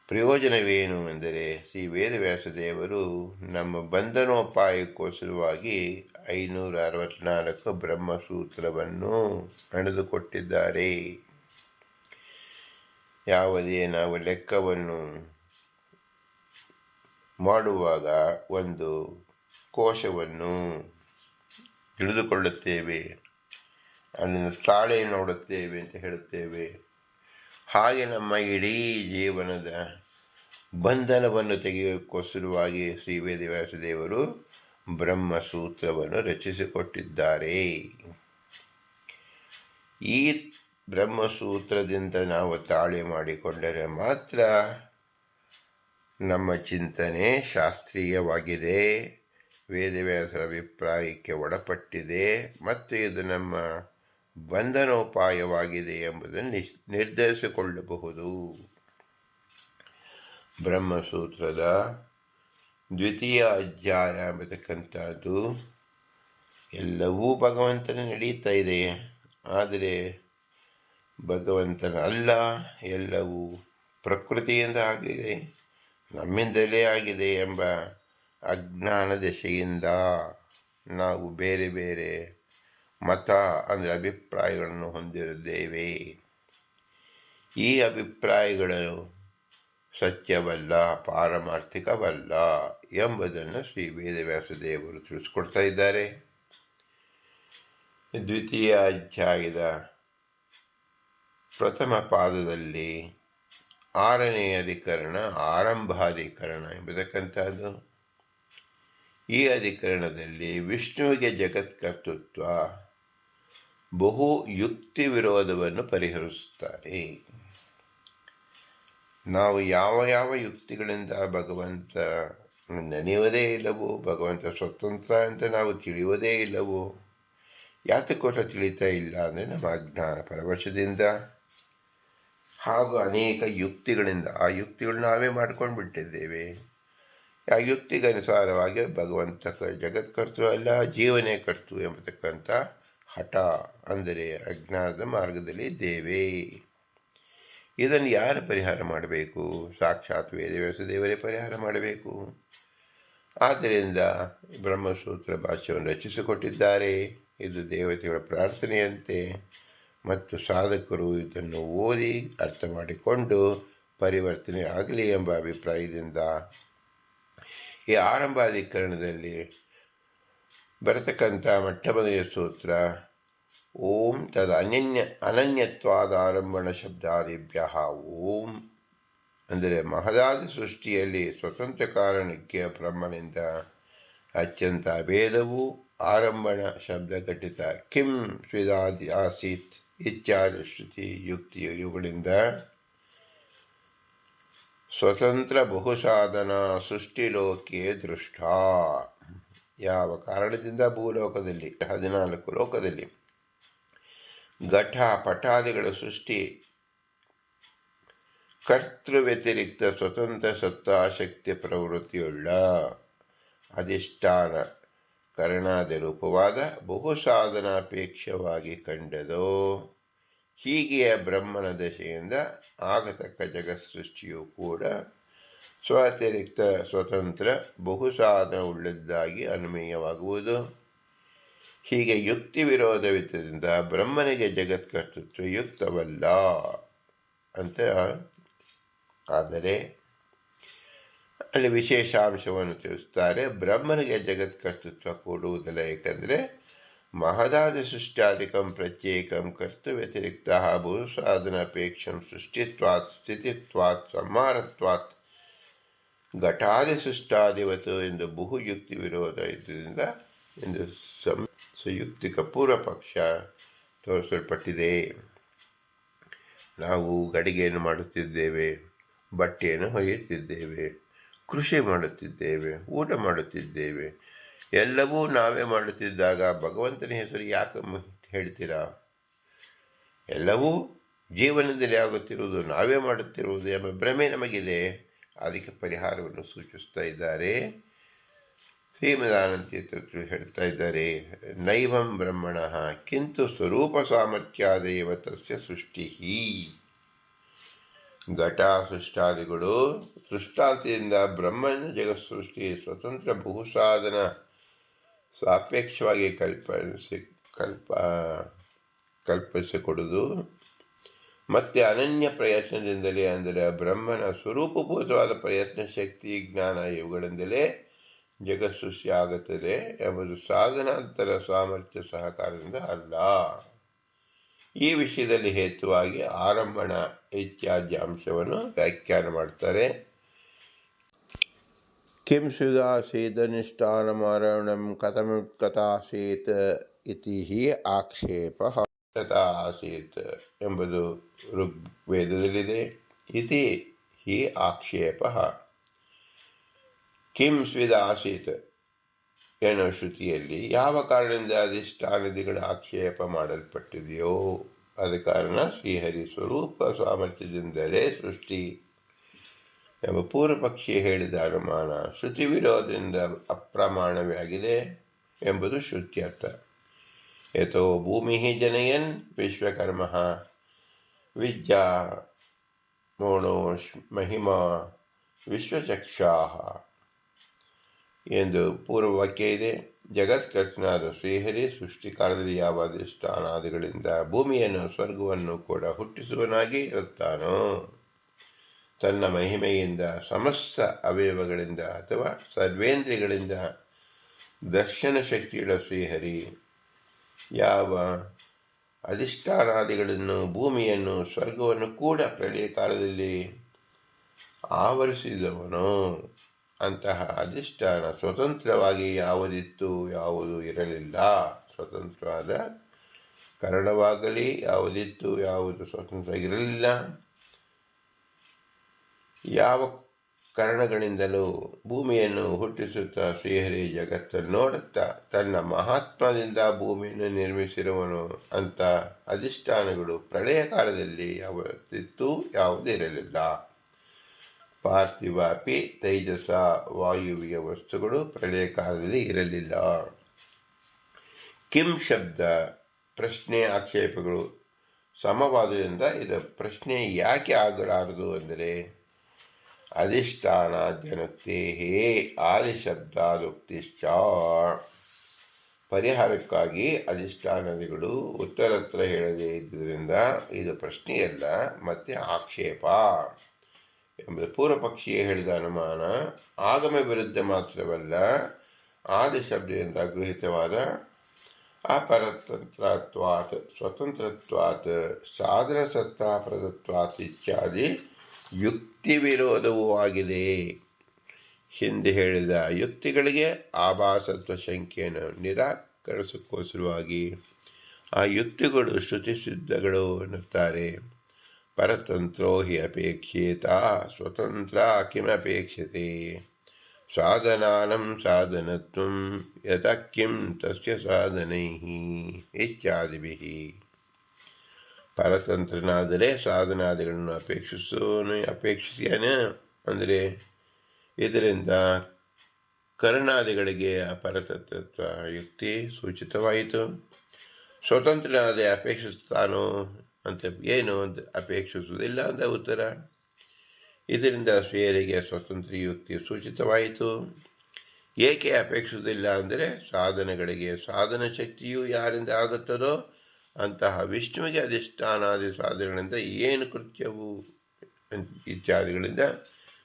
ಪ್ರಯೋಜನವೇನು ಎಂದರೆ, ಶ್ರೀ ವೇದವ್ಯಾಸದೇವರು ನಮ್ಮ ಬಂಧನೋಪಾಯಕ್ಕೋಸ್ಕರವಾಗಿ 564 ಬ್ರಹ್ಮಸೂತ್ರವನ್ನು ಹಣೆದುಕೊಟ್ಟಿದ್ದಾರೆ. ಯಾವುದೇ ನಾವು ಲೆಕ್ಕವನ್ನು ಮಾಡುವಾಗ ಒಂದು ಕೋಶವನ್ನು ತಿಳಿದುಕೊಳ್ಳುತ್ತೇವೆ, ಅದನ್ನು ತಾಳೆ ನೋಡುತ್ತೇವೆ ಅಂತ ಹೇಳುತ್ತೇವೆ. ಹಾಗೆ ನಮ್ಮ ಇಡೀ ಜೀವನದ ಬಂಧನವನ್ನು ತೆಗೆಯೋಕ್ಕೋಸ್ಕರವಾಗಿ ಶ್ರೀ ವೇದವ್ಯಾಸದೇವರು ಬ್ರಹ್ಮಸೂತ್ರವನ್ನು ರಚಿಸಿಕೊಟ್ಟಿದ್ದಾರೆ. ಈ ಬ್ರಹ್ಮಸೂತ್ರದಿಂದ ನಾವು ತಾಳೆ ಮಾಡಿಕೊಂಡರೆ ಮಾತ್ರ ನಮ್ಮ ಚಿಂತನೆ ಶಾಸ್ತ್ರೀಯವಾಗಿದೆ, ವೇದವ್ಯಾಸರ ಅಭಿಪ್ರಾಯಕ್ಕೆ ಒಳಪಟ್ಟಿದೆ ಮತ್ತು ಇದು ನಮ್ಮ ಬಂಧನೋಪಾಯವಾಗಿದೆ ಎಂಬುದನ್ನು ನಿರ್ಧರಿಸಿಕೊಳ್ಳಬಹುದು. ಬ್ರಹ್ಮಸೂತ್ರದ 2ನೇ ಅಧ್ಯಾಯ ಎಂಬತಕ್ಕಂಥದ್ದು ಎಲ್ಲವೂ ಭಗವಂತನ ನಡೀತಾ ಇದೆ. ಆದರೆ ಭಗವಂತನ ಅಲ್ಲ, ಎಲ್ಲವೂ ಪ್ರಕೃತಿಯಿಂದ ಆಗಿದೆ, ನಮ್ಮಿಂದಲೇ ಆಗಿದೆ ಎಂಬ ಅಜ್ಞಾನ ದಶೆಯಿಂದ ನಾವು ಬೇರೆ ಬೇರೆ ಮತ ಅಂದರೆ ಅಭಿಪ್ರಾಯಗಳನ್ನು ಹೊಂದಿರುತ್ತೇವೆ. ಈ ಅಭಿಪ್ರಾಯಗಳು ಸತ್ಯವಲ್ಲ, ಪಾರಮಾರ್ಥಿಕವಲ್ಲ ಎಂಬುದನ್ನು ಶ್ರೀ ವೇದವ್ಯಾಸದೇವರು ತಿಳಿಸ್ಕೊಡ್ತಾ ಇದ್ದಾರೆ. 2ನೇ ಅಧ್ಯಾಯದ ಪ್ರಥಮ ಪಾದದಲ್ಲಿ 6ನೇ ಅಧಿಕರಣ ಆರಂಭಾಧಿಕರಣ ಎಂಬತಕ್ಕಂಥದ್ದು. ಈ ಅಧಿಕರಣದಲ್ಲಿ ವಿಷ್ಣುವಿಗೆ ಜಗತ್ಕರ್ತೃತ್ವ ಬಹು ಯುಕ್ತಿ ವಿರೋಧವನ್ನು ಪರಿಹರಿಸುತ್ತಾರೆ. ನಾವು ಯಾವ ಯಾವ ಯುಕ್ತಿಗಳಿಂದ ಭಗವಂತ ನೆನೆಯುವುದೇ ಇಲ್ಲವೋ, ಭಗವಂತ ಸ್ವತಂತ್ರ ಅಂತ ನಾವು ತಿಳಿಯುವುದೇ ಇಲ್ಲವೋ, ಯಾತಕ್ಕೋಸ್ಕರ ತಿಳಿತಾ ಇಲ್ಲ ಅಂದರೆ ನಮ್ಮ ಅಜ್ಞಾನ ಪರವಶದಿಂದ ಹಾಗೂ ಅನೇಕ ಯುಕ್ತಿಗಳಿಂದ ಆ ಯುಕ್ತಿಗಳು ನಾವೇ ಮಾಡ್ಕೊಂಡು ಬಿಟ್ಟಿದ್ದೇವೆ. ಆ ಯುಕ್ತಿಗನುಸಾರವಾಗಿ ಭಗವಂತ ಜಗತ್ಕರ್ತೃ ಅಲ್ಲ, ಜೀವನೇ ಕರ್ತೃ ಎಂಬತಕ್ಕಂಥ ಹಠ ಅಂದರೆ ಅಜ್ಞಾನದ ಮಾರ್ಗದಲ್ಲಿ ಇದ್ದೇವೆ. ಇದನ್ನು ಯಾರು ಪರಿಹಾರ ಮಾಡಬೇಕು? ಸಾಕ್ಷಾತ್ ವೇದವ್ಯಾಸದೇವರೇ ಪರಿಹಾರ ಮಾಡಬೇಕು. ಆದ್ದರಿಂದ ಬ್ರಹ್ಮಸೂತ್ರ ಭಾಷ್ಯವನ್ನು ರಚಿಸಿಕೊಟ್ಟಿದ್ದಾರೆ. ಇದು ದೇವತೆಗಳ ಪ್ರಾರ್ಥನೆಯಂತೆ ಮತ್ತು ಸಾಧಕರು ಇದನ್ನು ಓದಿ ಅರ್ಥ ಮಾಡಿಕೊಂಡು ಪರಿವರ್ತನೆ ಆಗಲಿ ಎಂಬ ಅಭಿಪ್ರಾಯದಿಂದ ಈ ಆರಂಭಾಧಿಕರಣದಲ್ಲಿ ಬರತಕ್ಕಂಥ ಮೊಟ್ಟಮೊದಲನೆಯ ಸೂತ್ರ ಓಂ ತದ ಅನನ್ಯತ್ವಾದ ಆರಂಭಣ ಶಬ್ದಾದಿಭ್ಯ. ಓಂ ಅಂದರೆ ಮಹದಾದ ಸೃಷ್ಟಿಯಲ್ಲಿ ಸ್ವತಂತ್ರ ಕಾರಣಕ್ಕೆ ಬ್ರಹ್ಮನಿಂದ ಅತ್ಯಂತ ಭೇದವು ಆರಂಭಣ ಶಬ್ದ ಘಟಿತ ಕಿಂ ಸ್ವಿದಾದಿ ಆಸೀತ್ ಇತ್ಯಾದಿ ಶ್ರುತಿ ಯುಕ್ತಿ ಇವುಗಳಿಂದ ಸ್ವತಂತ್ರ ಬಹುಸಾಧನ ಸೃಷ್ಟಿಲೋಕೆ ದೃಷ್ಟ. ಯಾವ ಕಾರಣದಿಂದ ಭೂಲೋಕದಲ್ಲಿ 14 ಲೋಕದಲ್ಲಿ ಘಟ ಪಟಾದಿಗಳ ಸೃಷ್ಟಿ ಕರ್ತೃ ವ್ಯತಿರಿಕ್ತ ಸ್ವತಂತ್ರ ಸತ್ತಾಶಕ್ತಿ ಪ್ರವೃತ್ತಿಯುಳ್ಳ ಅಧಿಷ್ಠಾನ ಕರಣಾದಿ ರೂಪವಾದ ಬಹುಸಾಧನಾಪೇಕ್ಷವಾಗಿ ಕಂಡದೋ. ಹೀಗೆಯೇ ಬ್ರಹ್ಮನ ದಶೆಯಿಂದ ಆಗತಕ್ಕ ಜಗತ್ಸೃಷ್ಟಿಯೂ ಕೂಡ ಸ್ವತಿರಿಕ್ತ ಸ್ವತಂತ್ರ ಬಹುಸಾಧನ ಉಳ್ಳದ್ದಾಗಿ ಅನುಮೇಯವಾಗುವುದು. ಹೀಗೆ ಯುಕ್ತಿ ವಿರೋಧವಿದ್ದರಿಂದ ಬ್ರಹ್ಮನಿಗೆ ಜಗತ್ಕರ್ತೃತ್ವ ಯುಕ್ತವಲ್ಲ ಅಂತ. ಆದರೆ ಅಲ್ಲಿ ವಿಶೇಷಾಂಶವನ್ನು ತಿಳಿಸ್ತಾರೆ. ಬ್ರಹ್ಮನಿಗೆ ಜಗತ್ಕರ್ತೃತ್ವ ಕೊಡುವುದಿಲ್ಲ. ಏಕೆಂದರೆ ಮಹದಾದ ಸೃಷ್ಟ್ಯಾಧಿಕಂ ಪ್ರತ್ಯೇಕಂ ಕರ್ತು ವ್ಯತಿರಿಕ್ತ ಬಹುಸಾಧನಾಪೇಕ್ಷಂ ಸೃಷ್ಟಿತ್ವಾತ್ ಸ್ಥಿತಿತ್ವಾತ್ ಸಂಹಾರತ್ವಾತ್ ಘಟಾದಿ ಸೃಷ್ಟಾದಿವತ್ತು ಎಂದು ಬಹುಯುಕ್ತಿ ವಿರೋಧ ಇದ್ದರಿಂದ ಎಂದು ಸುಯುಕ್ತಿಕ ಪೂರ್ವಪಕ್ಷ ತೋರಿಸಲ್ಪಟ್ಟಿದೆ. ನಾವು ಗಡಿಗೆಯನ್ನು ಮಾಡುತ್ತಿದ್ದೇವೆ, ಬಟ್ಟೆಯನ್ನು ಹೊಲಿಯುತ್ತಿದ್ದೇವೆ, ಕೃಷಿ ಮಾಡುತ್ತಿದ್ದೇವೆ, ಊಟ ಮಾಡುತ್ತಿದ್ದೇವೆ. ಎಲ್ಲವೂ ನಾವೇ ಮಾಡುತ್ತಿದ್ದಾಗ ಭಗವಂತನ ಹೆಸರು ಯಾಕೆ ಹೇಳ್ತೀರಾ? ಎಲ್ಲವೂ ಜೀವನದಲ್ಲಿ ಆಗುತ್ತಿರುವುದು ನಾವೇ ಮಾಡುತ್ತಿರುವುದು ಎಂಬ ಭ್ರಮೆ ನಮಗಿದೆ. ಅದಕ್ಕೆ ಪರಿಹಾರವನ್ನು ಸೂಚಿಸ್ತಾ ಇದ್ದಾರೆ. ಶ್ರೀಮದಾನಂದ ತೀರ್ಥರು ಹೇಳ್ತಾ ಇದ್ದಾರೆ, ನೈವಂ ಬ್ರಹ್ಮಣ ಕಿಂತು ಸ್ವರೂಪ ಸಾಮರ್ಥ್ಯಾದೇವ ತಸ್ಯ ಸೃಷ್ಟಿ. ಘಟ ಸೃಷ್ಟಾದಿಗಳು ಸೃಷ್ಟಾಂತಿಯಿಂದ ಬ್ರಹ್ಮನ ಜಗತ್ ಸೃಷ್ಟಿ ಸ್ವತಂತ್ರ ಬಹುಸಾಧನ ಸಾಪೇಕ್ಷವಾಗಿ ಕಲ್ಪಿಸಿಕೊಡುವುದು ಮತ್ತು ಅನನ್ಯ ಪ್ರಯತ್ನದಿಂದಲೇ, ಅಂದರೆ ಬ್ರಹ್ಮನ ಸ್ವರೂಪಭೂತವಾದ ಪ್ರಯತ್ನ ಶಕ್ತಿ ಜ್ಞಾನ ಇವುಗಳಿಂದಲೇ ಜಗತ್ ಸೃಷ್ಟಿ ಆಗುತ್ತದೆ ಎಂಬುದು ಸಾಧನಾಂತರ ಸಾಮರ್ಥ್ಯ ಸಹಕಾರದಿಂದ ಅಲ್ಲ. ಈ ವಿಷಯದಲ್ಲಿ ಹೇತುವಾಗಿ ಆರಂಭಣ ಇತ್ಯಾದಿ ಅಂಶವನ್ನು ವ್ಯಾಖ್ಯಾನ ಮಾಡ್ತಾರೆ. ಕಿಂ ಸ್ಯುದಾಸೀದನಿಷ್ಠಾನಮಾರಣಂ ಕಥಮಿತ್ಕಥಾಸೀತ್ ಇತಿ ಹಿ ಆಕ್ಷೇಪ. ತಥಾ ಆಸೀತ್ ಎಂಬುದು ಋಗ್ವೇದದಲ್ಲಿದೆ. ಇತಿ ಹಿ ಆಕ್ಷೇಪ. ಕಿಂ ಸ್ವಿದಾಸೀತ್ ಎನ್ನುವ ಶ್ರುತಿಯಲ್ಲಿ ಯಾವ ಕಾರಣದಿಂದ ಅಧಿಷ್ಠಾನದಿಗಳ ಆಕ್ಷೇಪ ಮಾಡಲ್ಪಟ್ಟಿದೆಯೋ ಆದ ಕಾರಣ ಶ್ರೀಹರಿ ಸ್ವರೂಪ ಸಾಮರ್ಥ್ಯದಿಂದಲೇ ಸೃಷ್ಟಿ ಎಂಬ ಪೂರ್ವಪಕ್ಷಿ ಹೇಳಿದ ಅನುಮಾನ ಶ್ರುತಿ ವಿರೋಧದಿಂದ ಅಪ್ರಮಾಣವೇ ಆಗಿದೆ ಎಂಬುದು ಶ್ರುತ್ಯರ್ಥ. ಯಥೋ ಭೂಮಿ ಜನಯನ್ ವಿಶ್ವಕರ್ಮ ವಿದ್ಯಾ ಮೋಣೋ ಮಹಿಮಾ ವಿಶ್ವಚಕ್ಷಾಹ ಎಂದು ಪೂರ್ವವಾಕ್ಯ ಇದೆ. ಜಗತ್ಕರ್ತನಾದ ಶ್ರೀಹರಿ ಸೃಷ್ಟಿಕಾಲದಲ್ಲಿ ಯಾವ ಅಧಿಷ್ಠಾನಾದಿಗಳಿಂದ ಭೂಮಿಯನ್ನು ಸ್ವರ್ಗವನ್ನು ಕೂಡ ಹುಟ್ಟಿಸುವನಾಗಿ ಇರುತ್ತಾನೋ, ತನ್ನ ಮಹಿಮೆಯಿಂದ ಸಮಸ್ತ ಅವಯವಗಳಿಂದ ಅಥವಾ ಸರ್ವೇಂದ್ರಿಯಗಳಿಂದ ದರ್ಶನ ಶಕ್ತಿಯುಳ್ಳ ಶ್ರೀಹರಿ ಯಾವ ಅಧಿಷ್ಠಾನಾದಿಗಳನ್ನು ಭೂಮಿಯನ್ನು ಸ್ವರ್ಗವನ್ನು ಕೂಡ ಪ್ರಳಯ ಕಾಲದಲ್ಲಿ ಆವರಿಸಿದವನು, ಅಂತಹ ಅಧಿಷ್ಠಾನ ಸ್ವತಂತ್ರವಾಗಿ ಯಾವುದಿತ್ತು ಯಾವುದು ಇರಲಿಲ್ಲ. ಸ್ವತಂತ್ರವಾದ ಕಾರಣವಾಗಲಿ ಯಾವುದಿತ್ತು ಯಾವುದು ಸ್ವತಂತ್ರ ಇರಲಿಲ್ಲ. ಯಾವ ಕಾರಣಗಳಿಂದಲೂ ಭೂಮಿಯನ್ನು ಹುಟ್ಟಿಸುತ್ತಾ ಶ್ರೀಹರಿ ಜಗತ್ತನ್ನು ನೋಡುತ್ತಾ ತನ್ನ ಮಹಾತ್ಮದಿಂದ ಭೂಮಿಯನ್ನು ನಿರ್ಮಿಸಿರುವನು ಅಂತ ಅಧಿಷ್ಠಾನಗಳು ಪ್ರಳಯ ಕಾಲದಲ್ಲಿ ಯಾವತ್ತಿತ್ತೂ ಯಾವುದಿರಲಿಲ್ಲ. ಪಾರ್ಥಿವಾಪಿ ತೈಜಸ ವಾಯುವಿಯ ವಸ್ತುಗಳು ಪ್ರಳಯ ಕಾಲದಲ್ಲಿ ಇರಲಿಲ್ಲ. ಕಿಂ ಶಬ್ದ ಪ್ರಶ್ನೆ ಆಕ್ಷೇಪಗಳು ಸಮವಾದುದರಿಂದ ಇದು ಪ್ರಶ್ನೆ ಯಾಕೆ ಆಗಲಾರದು ಅಂದರೆ ಅಧಿಷ್ಠಾನಾದ್ಯನುಕ್ತೇ ಆದಿಶಬ್ದಾದುಕ್ತಿಶ್ಚ. ಪರಿಹಾರಕ್ಕಾಗಿ ಅಧಿಷ್ಠಾನದಿಗಳು ಉತ್ತರತ್ರ ಹೇಳದೇ ಇದ್ದುದರಿಂದ ಇದು ಪ್ರಶ್ನೆಯಲ್ಲ, ಮತ್ತೆ ಆಕ್ಷೇಪ ಎಂಬುದು ಪೂರ್ವ ಪಕ್ಷಿಯೇ ಹೇಳಿದ ಅನುಮಾನ. ಆಗಮ ವಿರುದ್ಧ ಮಾತ್ರವಲ್ಲ, ಆದಿಶಬ್ದದಿಂದ ಗೃಹೀತವಾದ ಅಪರತಂತ್ರತ್ವಾತ್ ಸ್ವತಂತ್ರತ್ವಾತ್ ಸಾಧನ ಸತ್ತಾ ಪ್ರದತ್ವಾತ್ ಇತ್ಯಾದಿ ಯುಕ್ತಿ ವಿರೋಧವೂ ಆಗಿದೆ. ಹಿಂದೆ ಹೇಳಿದ ಯುಕ್ತಿಗಳಿಗೆ ಆಭಾಸತ್ವ ಶಂಕೆಯನ್ನು ನಿರಾಕರಿಸೋಸ್ಕರವಾಗಿ ಆ ಯುಕ್ತಿಗಳು ಶ್ರುತಿಸಿದ್ಧಗಳು ಎನ್ನುತ್ತಾರೆ. ಪರತಂತ್ರೋ ಹಿ ಅಪೇಕ್ಷೇತ ಸ್ವತಂತ್ರ ಕಿಮಪೇಕ್ಷತೆ ಸಾಧನಾನಂ ಸಾಧನತ್ವಂ ಯತ ಕಿಂ ತಸ್ಯ ಸಾಧನೈಃ ಇತ್ಯಾದಿಭಿಃ. ಪರತಂತ್ರನಾದರೆ ಸಾಧನಾದಿಗಳನ್ನು ಅಪೇಕ್ಷಿಸಿಯೇನೆ ಅಂದರೆ ಇದರಿಂದ ಕರ್ಣಾದಿಗಳಿಗೆ ಅಪರತತ್ವ ಯುಕ್ತಿ ಸೂಚಿತವಾಯಿತು. ಸ್ವತಂತ್ರನಾದ ಅಪೇಕ್ಷಿಸ್ತಾನೋ ಅಂತ ಏನು ಅಪೇಕ್ಷಿಸುವುದಿಲ್ಲ ಅಂತ ಉತ್ತರ. ಇದರಿಂದ ಶ್ರೇಯರಿಗೆ ಸ್ವತಂತ್ರ ಯುಕ್ತಿ ಸೂಚಿತವಾಯಿತು. ಏಕೆ ಅಪೇಕ್ಷಿಸುವುದಿಲ್ಲ ಅಂದರೆ ಸಾಧನಗಳಿಗೆ ಸಾಧನ ಶಕ್ತಿಯು ಯಾರಿಂದ ಆಗುತ್ತದೋ ಅಂತಹ ವಿಷ್ಣುವಿಗೆ ಅಧಿಷ್ಠಾನಾದಿ ಸಾಧನೆಗಳಿಂದ ಏನು ಕೃತ್ಯವು ಇತ್ಯಾದಿಗಳಿಂದ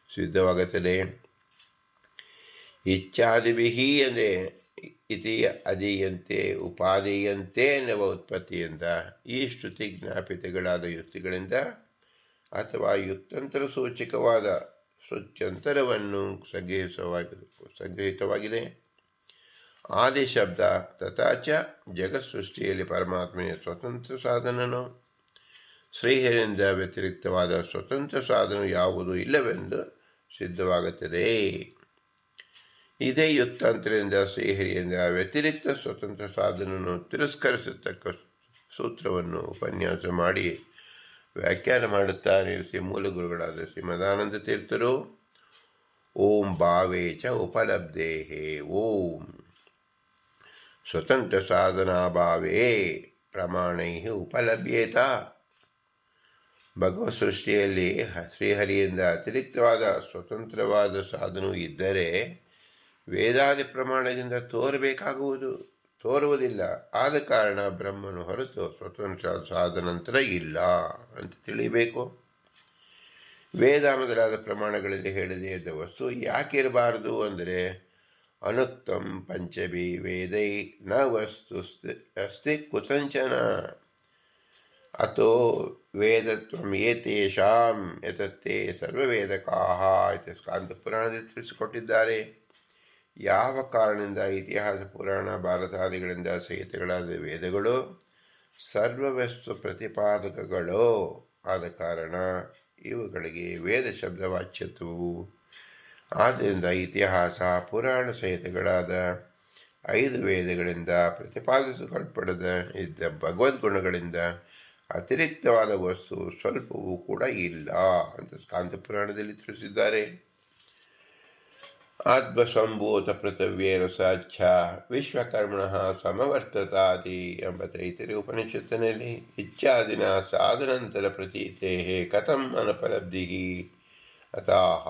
ಸಿದ್ಧವಾಗುತ್ತದೆ. ಇತ್ಯಾದಿಭಿಹಿ ಅಂದರೆ ಇತಿ ಅಧೀಯಂತೆ ಉಪಾದೀಯಂತೆ ಎನ್ನುವ ಉತ್ಪತ್ತಿಯಿಂದ ಈ ಶ್ರುತಿ ಜ್ಞಾಪಿತಗಳಾದ ಯುಕ್ತಿಗಳಿಂದ ಅಥವಾ ಯುಕ್ತಂತರ ಸೂಚಕವಾದ ಶ್ರುತ್ಯಂತರವನ್ನು ಸಂಗ್ರಹಿತವಾಗಿದೆ. ಆದಿಶಬ್ದ ತಥಾಚ ಜಗತ್ಸೃಷ್ಟಿಯಲ್ಲಿ ಪರಮಾತ್ಮನೇ ಸ್ವತಂತ್ರ ಸಾಧನನು, ಶ್ರೀಹರಿಯಿಂದ ವ್ಯತಿರಿಕ್ತವಾದ ಸ್ವತಂತ್ರ ಸಾಧನ ಯಾವುದೂ ಇಲ್ಲವೆಂದು ಸಿದ್ಧವಾಗುತ್ತದೆ. ಇದೇ ಯುಕ್ತಾಂತರದಿಂದ ಶ್ರೀಹರಿಯಿಂದ ವ್ಯತಿರಿಕ್ತ ಸ್ವತಂತ್ರ ಸಾಧನವನ್ನು ತಿರಸ್ಕರಿಸತಕ್ಕ ಸೂತ್ರವನ್ನು ಉಪನ್ಯಾಸ ಮಾಡಿ ವ್ಯಾಖ್ಯಾನ ಮಾಡುತ್ತಾರೆ ಶ್ರೀ ಮೂಲಗುರುಗಳಾದ ಶ್ರೀಮದಾನಂದ ತೀರ್ಥರು. ಓಂ ಭಾವೇ ಚ ಉಪಲಬ್ಧೇ ಓಂ ಸ್ವತಂತ್ರ ಸಾಧನಾಭಾವೇ ಪ್ರಮಾಣೈ ಉಪಲಭ್ಯೇತ. ಭಗವತ್ ಸೃಷ್ಟಿಯಲ್ಲಿ ಶ್ರೀಹರಿಯಿಂದ ಅತಿರಿಕ್ತವಾದ ಸ್ವತಂತ್ರವಾದ ಸಾಧನವು ಇದ್ದರೆ ವೇದಾದಿ ಪ್ರಮಾಣದಿಂದ ತೋರುವುದಿಲ್ಲ. ಆದ ಕಾರಣ ಬ್ರಹ್ಮನು ಹೊರತು ಸ್ವತಂತ್ರ ಸಾಧನಂತರ ಇಲ್ಲ ಅಂತ ತಿಳಿಯಬೇಕು. ವೇದ ಮೊದಲಾದ ಪ್ರಮಾಣಗಳಲ್ಲಿ ಹೇಳದೇ ಇದ್ದ ವಸ್ತು ಯಾಕೆ ಇರಬಾರದು ಅಂದರೆ ಅನುಕ್ತಂ ಪಂಚಭಿ ವೇದೈ ನ ವಸ್ತು ಅಸ್ತಿ ಕುತಂಚನ ಅಥೋ ವೇದತ್ವಂ ಏತೇಷಾಂ ಯತತ್ತೆ ಸರ್ವವೇದಕಾಃ ಅಂತ ಸ್ಕಾಂದ ಪುರಾಣದಲ್ಲಿ ತಿಳಿಸಿಕೊಟ್ಟಿದ್ದಾರೆ. ಯಾವ ಕಾರಣದಿಂದ ಇತಿಹಾಸ ಪುರಾಣ ಭಾರತಾದಿಗಳಿಂದ ಸಹಿತಗಳಾದ ವೇದಗಳು ಸರ್ವವಸ್ತು ಪ್ರತಿಪಾದಕಗಳು ಆದ ಕಾರಣ ಇವುಗಳಿಗೆ ವೇದ ಶಬ್ದವಾಚ್ಯತ್ವವು. ಆದ್ದರಿಂದ ಇತಿಹಾಸ ಪುರಾಣ ಸಹಿತಗಳಾದ 5 ವೇದಗಳಿಂದ ಪ್ರತಿಪಾದಿಸಲ್ಪಡದ ಇದ್ದ ಭಗವದ್ಗುಣಗಳಿಂದ ಅತಿರಿಕ್ತವಾದ ವಸ್ತು ಸ್ವಲ್ಪವೂ ಕೂಡ ಇಲ್ಲ ಅಂತ ಸ್ಕಾಂದ ಪುರಾಣದಲ್ಲಿ ತಿಳಿಸಿದ್ದಾರೆ. ಆತ್ಮಸಂಭೂತ ಪೃಥವ್ಯೇನ ಸಾಚ್ಛ ವಿಶ್ವಕರ್ಮಣ ಸಮವರ್ತತಾದಿ ಎಂಬ ತೈತರಿ ಉಪನಿಷತ್ತಿನಲ್ಲಿ ಇಚ್ಛಾದಿನ ಸಾಧನಂತರ ಪ್ರತೀತೆ ಕಥಂ ಅನಪಲಬ್ಧಿ ಅತಾಹ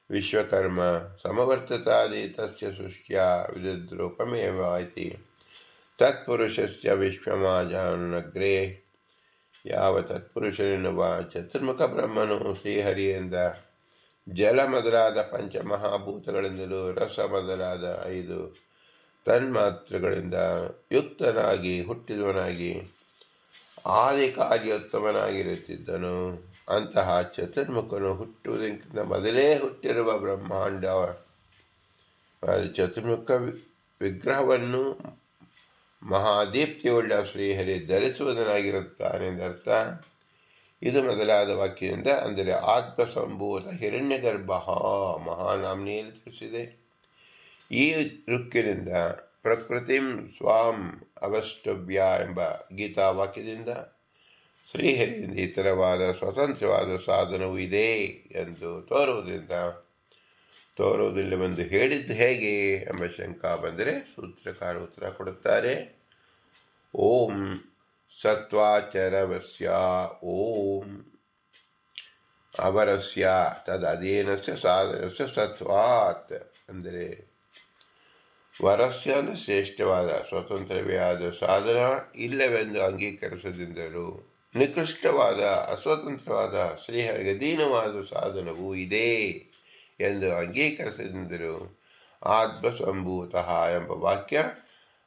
ವಿಶ್ವಕರ್ಮ ಸಮವರ್ತತಾದಿ ತಸ್ಯ ಸೃಷ್ಟ್ಯ ವಿದುದ್ರೂಪಮೇವ ಇತಿ ತತ್ಪುರುಷಸ್ಯ ವಿಶ್ವಮಾಜಾನಗ್ರೇ. ಯಾವ ತತ್ಪುರುಷನೆನ್ನುವ ಚತುರ್ಮುಖ ಬ್ರಹ್ಮನು ಶ್ರೀಹರಿಯಿಂದ ಜಲ ಮೊದಲಾದ ಪಂಚಮಹಾಭೂತಗಳಿಂದಲೂ ರಸ ಮೊದಲಾದ 5 ತನ್ಮಾತ್ರಗಳಿಂದ ಯುಕ್ತನಾಗಿ ಹುಟ್ಟಿದವನಾಗಿ ಆದಿ ಕಾರ್ಯೋತ್ತಮನಾಗಿರುತ್ತಿದ್ದನು. ಅಂತಹ ಚತುರ್ಮುಖನು ಹುಟ್ಟುವುದಕ್ಕಿಂತ ಮೊದಲೇ ಹುಟ್ಟಿರುವ ಬ್ರಹ್ಮಾಂಡ ಚತುರ್ಮುಖ ವಿಗ್ರಹವನ್ನು ಮಹಾದೀಪ್ತಿಯುಳ್ಳ ಶ್ರೀಹರಿ ಧರಿಸುವುದನಾಗಿರುತ್ತಾನೆಂದರ್ಥ. ಇದು ಮೊದಲಾದ ವಾಕ್ಯದಿಂದ, ಅಂದರೆ ಆತ್ಮಸಂಭೂತ ಹಿರಣ್ಯಗರ್ಭ ಮಹಾನಾಮ್ನಿಯಲ್ಲಿ ತಿಳಿಸಿದೆ. ಈ ಋಕ್ಕಿನಿಂದ ಪ್ರಕೃತಿಂ ಸ್ವಾಂ ಅವಷ್ಟವ್ಯ ಎಂಬ ಗೀತಾ ವಾಕ್ಯದಿಂದ ಶ್ರೀಹರಿಯಿಂದ ಇತರವಾದ ಸ್ವತಂತ್ರವಾದ ಸಾಧನವೂ ಇದೆ ಎಂದು ತೋರುವುದಿಲ್ಲವೆಂದು ಹೇಳಿದ್ದು ಹೇಗೆ ಎಂಬ ಶಂಕ ಬಂದರೆ ಸೂತ್ರಕಾರ ಉತ್ತರ ಕೊಡುತ್ತಾರೆ. ಓಂ ಸತ್ವಾಚರವಸ್ಯ ಓಂ ಅವರಸ್ಯ ತದಧೀನಸ್ಯ ಸಾಧನಸ್ಯ ಸತ್ವಾತ್, ಅಂದರೆ ವರಸ್ಯ ಶ್ರೇಷ್ಠವಾದ ಸ್ವತಂತ್ರವೇ ಆದ ಸಾಧನ ಇಲ್ಲವೆಂದು ಅಂಗೀಕರಿಸದಿಂದರು ನಿಕೃಷ್ಟವಾದ ಅಸ್ವತಂತ್ರವಾದ ಶ್ರೀಹರಿಗೆ ಅಧೀನವಾದ ಸಾಧನವೂ ಇದೆ ಎಂದು ಅಂಗೀಕರಿಸದಿಂದರು ಆತ್ಮಸಂಭೂತ ಎಂಬ ವಾಕ್ಯ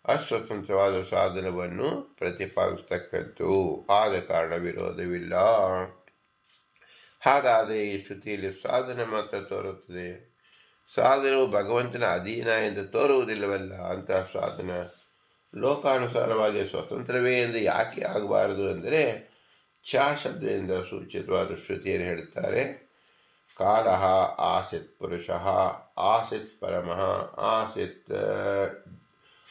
ಅಸ್ವತಂತ್ರವಾದ ಸಾಧನವನ್ನು ಪ್ರತಿಪಾದಿಸತಕ್ಕದ್ದು ಆದ ಕಾರಣ ವಿರೋಧವಿಲ್ಲ. ಹಾಗಾದರೆ ಈ ಶ್ರುತಿಯಲ್ಲಿ ಸಾಧನ ಮಾತ್ರ ತೋರುತ್ತದೆ, ಸಾಧನವು ಭಗವಂತನ ಅಧೀನ ಎಂದು ತೋರುವುದಿಲ್ಲವಲ್ಲ. ಅಂತಹ ಸಾಧನ ಲೋಕಾನುಸಾರವಾಗಿ ಸ್ವತಂತ್ರವೇ ಎಂದು ಯಾಕೆ ಆಗಬಾರದು ಎಂದರೆ ಛ ಶಬ್ದದಿಂದ ಸೂಚಿತವಾದ ಶ್ರುತಿಯನ್ನು ಹೇಳುತ್ತಾರೆ. ಕಾಲಃ ಆಸಿತ್ ಪುರುಷಃ ಆಸಿತ್ ಪರಮಃ ಆಸಿತ್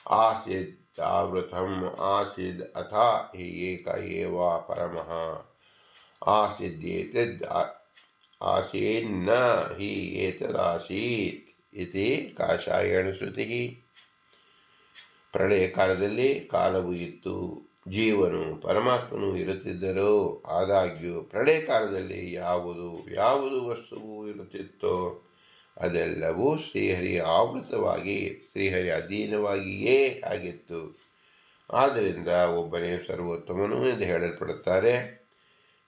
ಆಸಿದ್ ಆವೃತಂ ಆಸಿದ್ ಅಥ ಹಿ ಏಕ ಏವ ಪರಮಃ ಆಸಿದ್ಯೇತದ್ ಆಸೀನ್ನ ಹಿ ಏತದಾಸೀತ್ ಇತಿ ಕಾಷಾಯಣ ಶ್ರುತಿ. ಪ್ರಳಯ ಕಾಲದಲ್ಲಿ ಕಾಲವು ಇತ್ತು, ಜೀವನು ಪರಮಾತ್ಮನು ಇರುತ್ತಿದ್ದರು. ಆದಾಗ್ಯೂ ಪ್ರಳಯ ಕಾಲದಲ್ಲಿ ಯಾವುದು ವಸ್ತುವು ಇರುತ್ತಿತ್ತೋ ಅದೆಲ್ಲವೂ ಶ್ರೀಹರಿಯ ಆವೃತವಾಗಿ ಶ್ರೀಹರಿ ಅಧೀನವಾಗಿಯೇ ಆಗಿತ್ತು. ಆದ್ದರಿಂದ ಒಬ್ಬನೇ ಸರ್ವೋತ್ತಮನು ಎಂದು ಹೇಳಲ್ಪಡುತ್ತಾರೆ.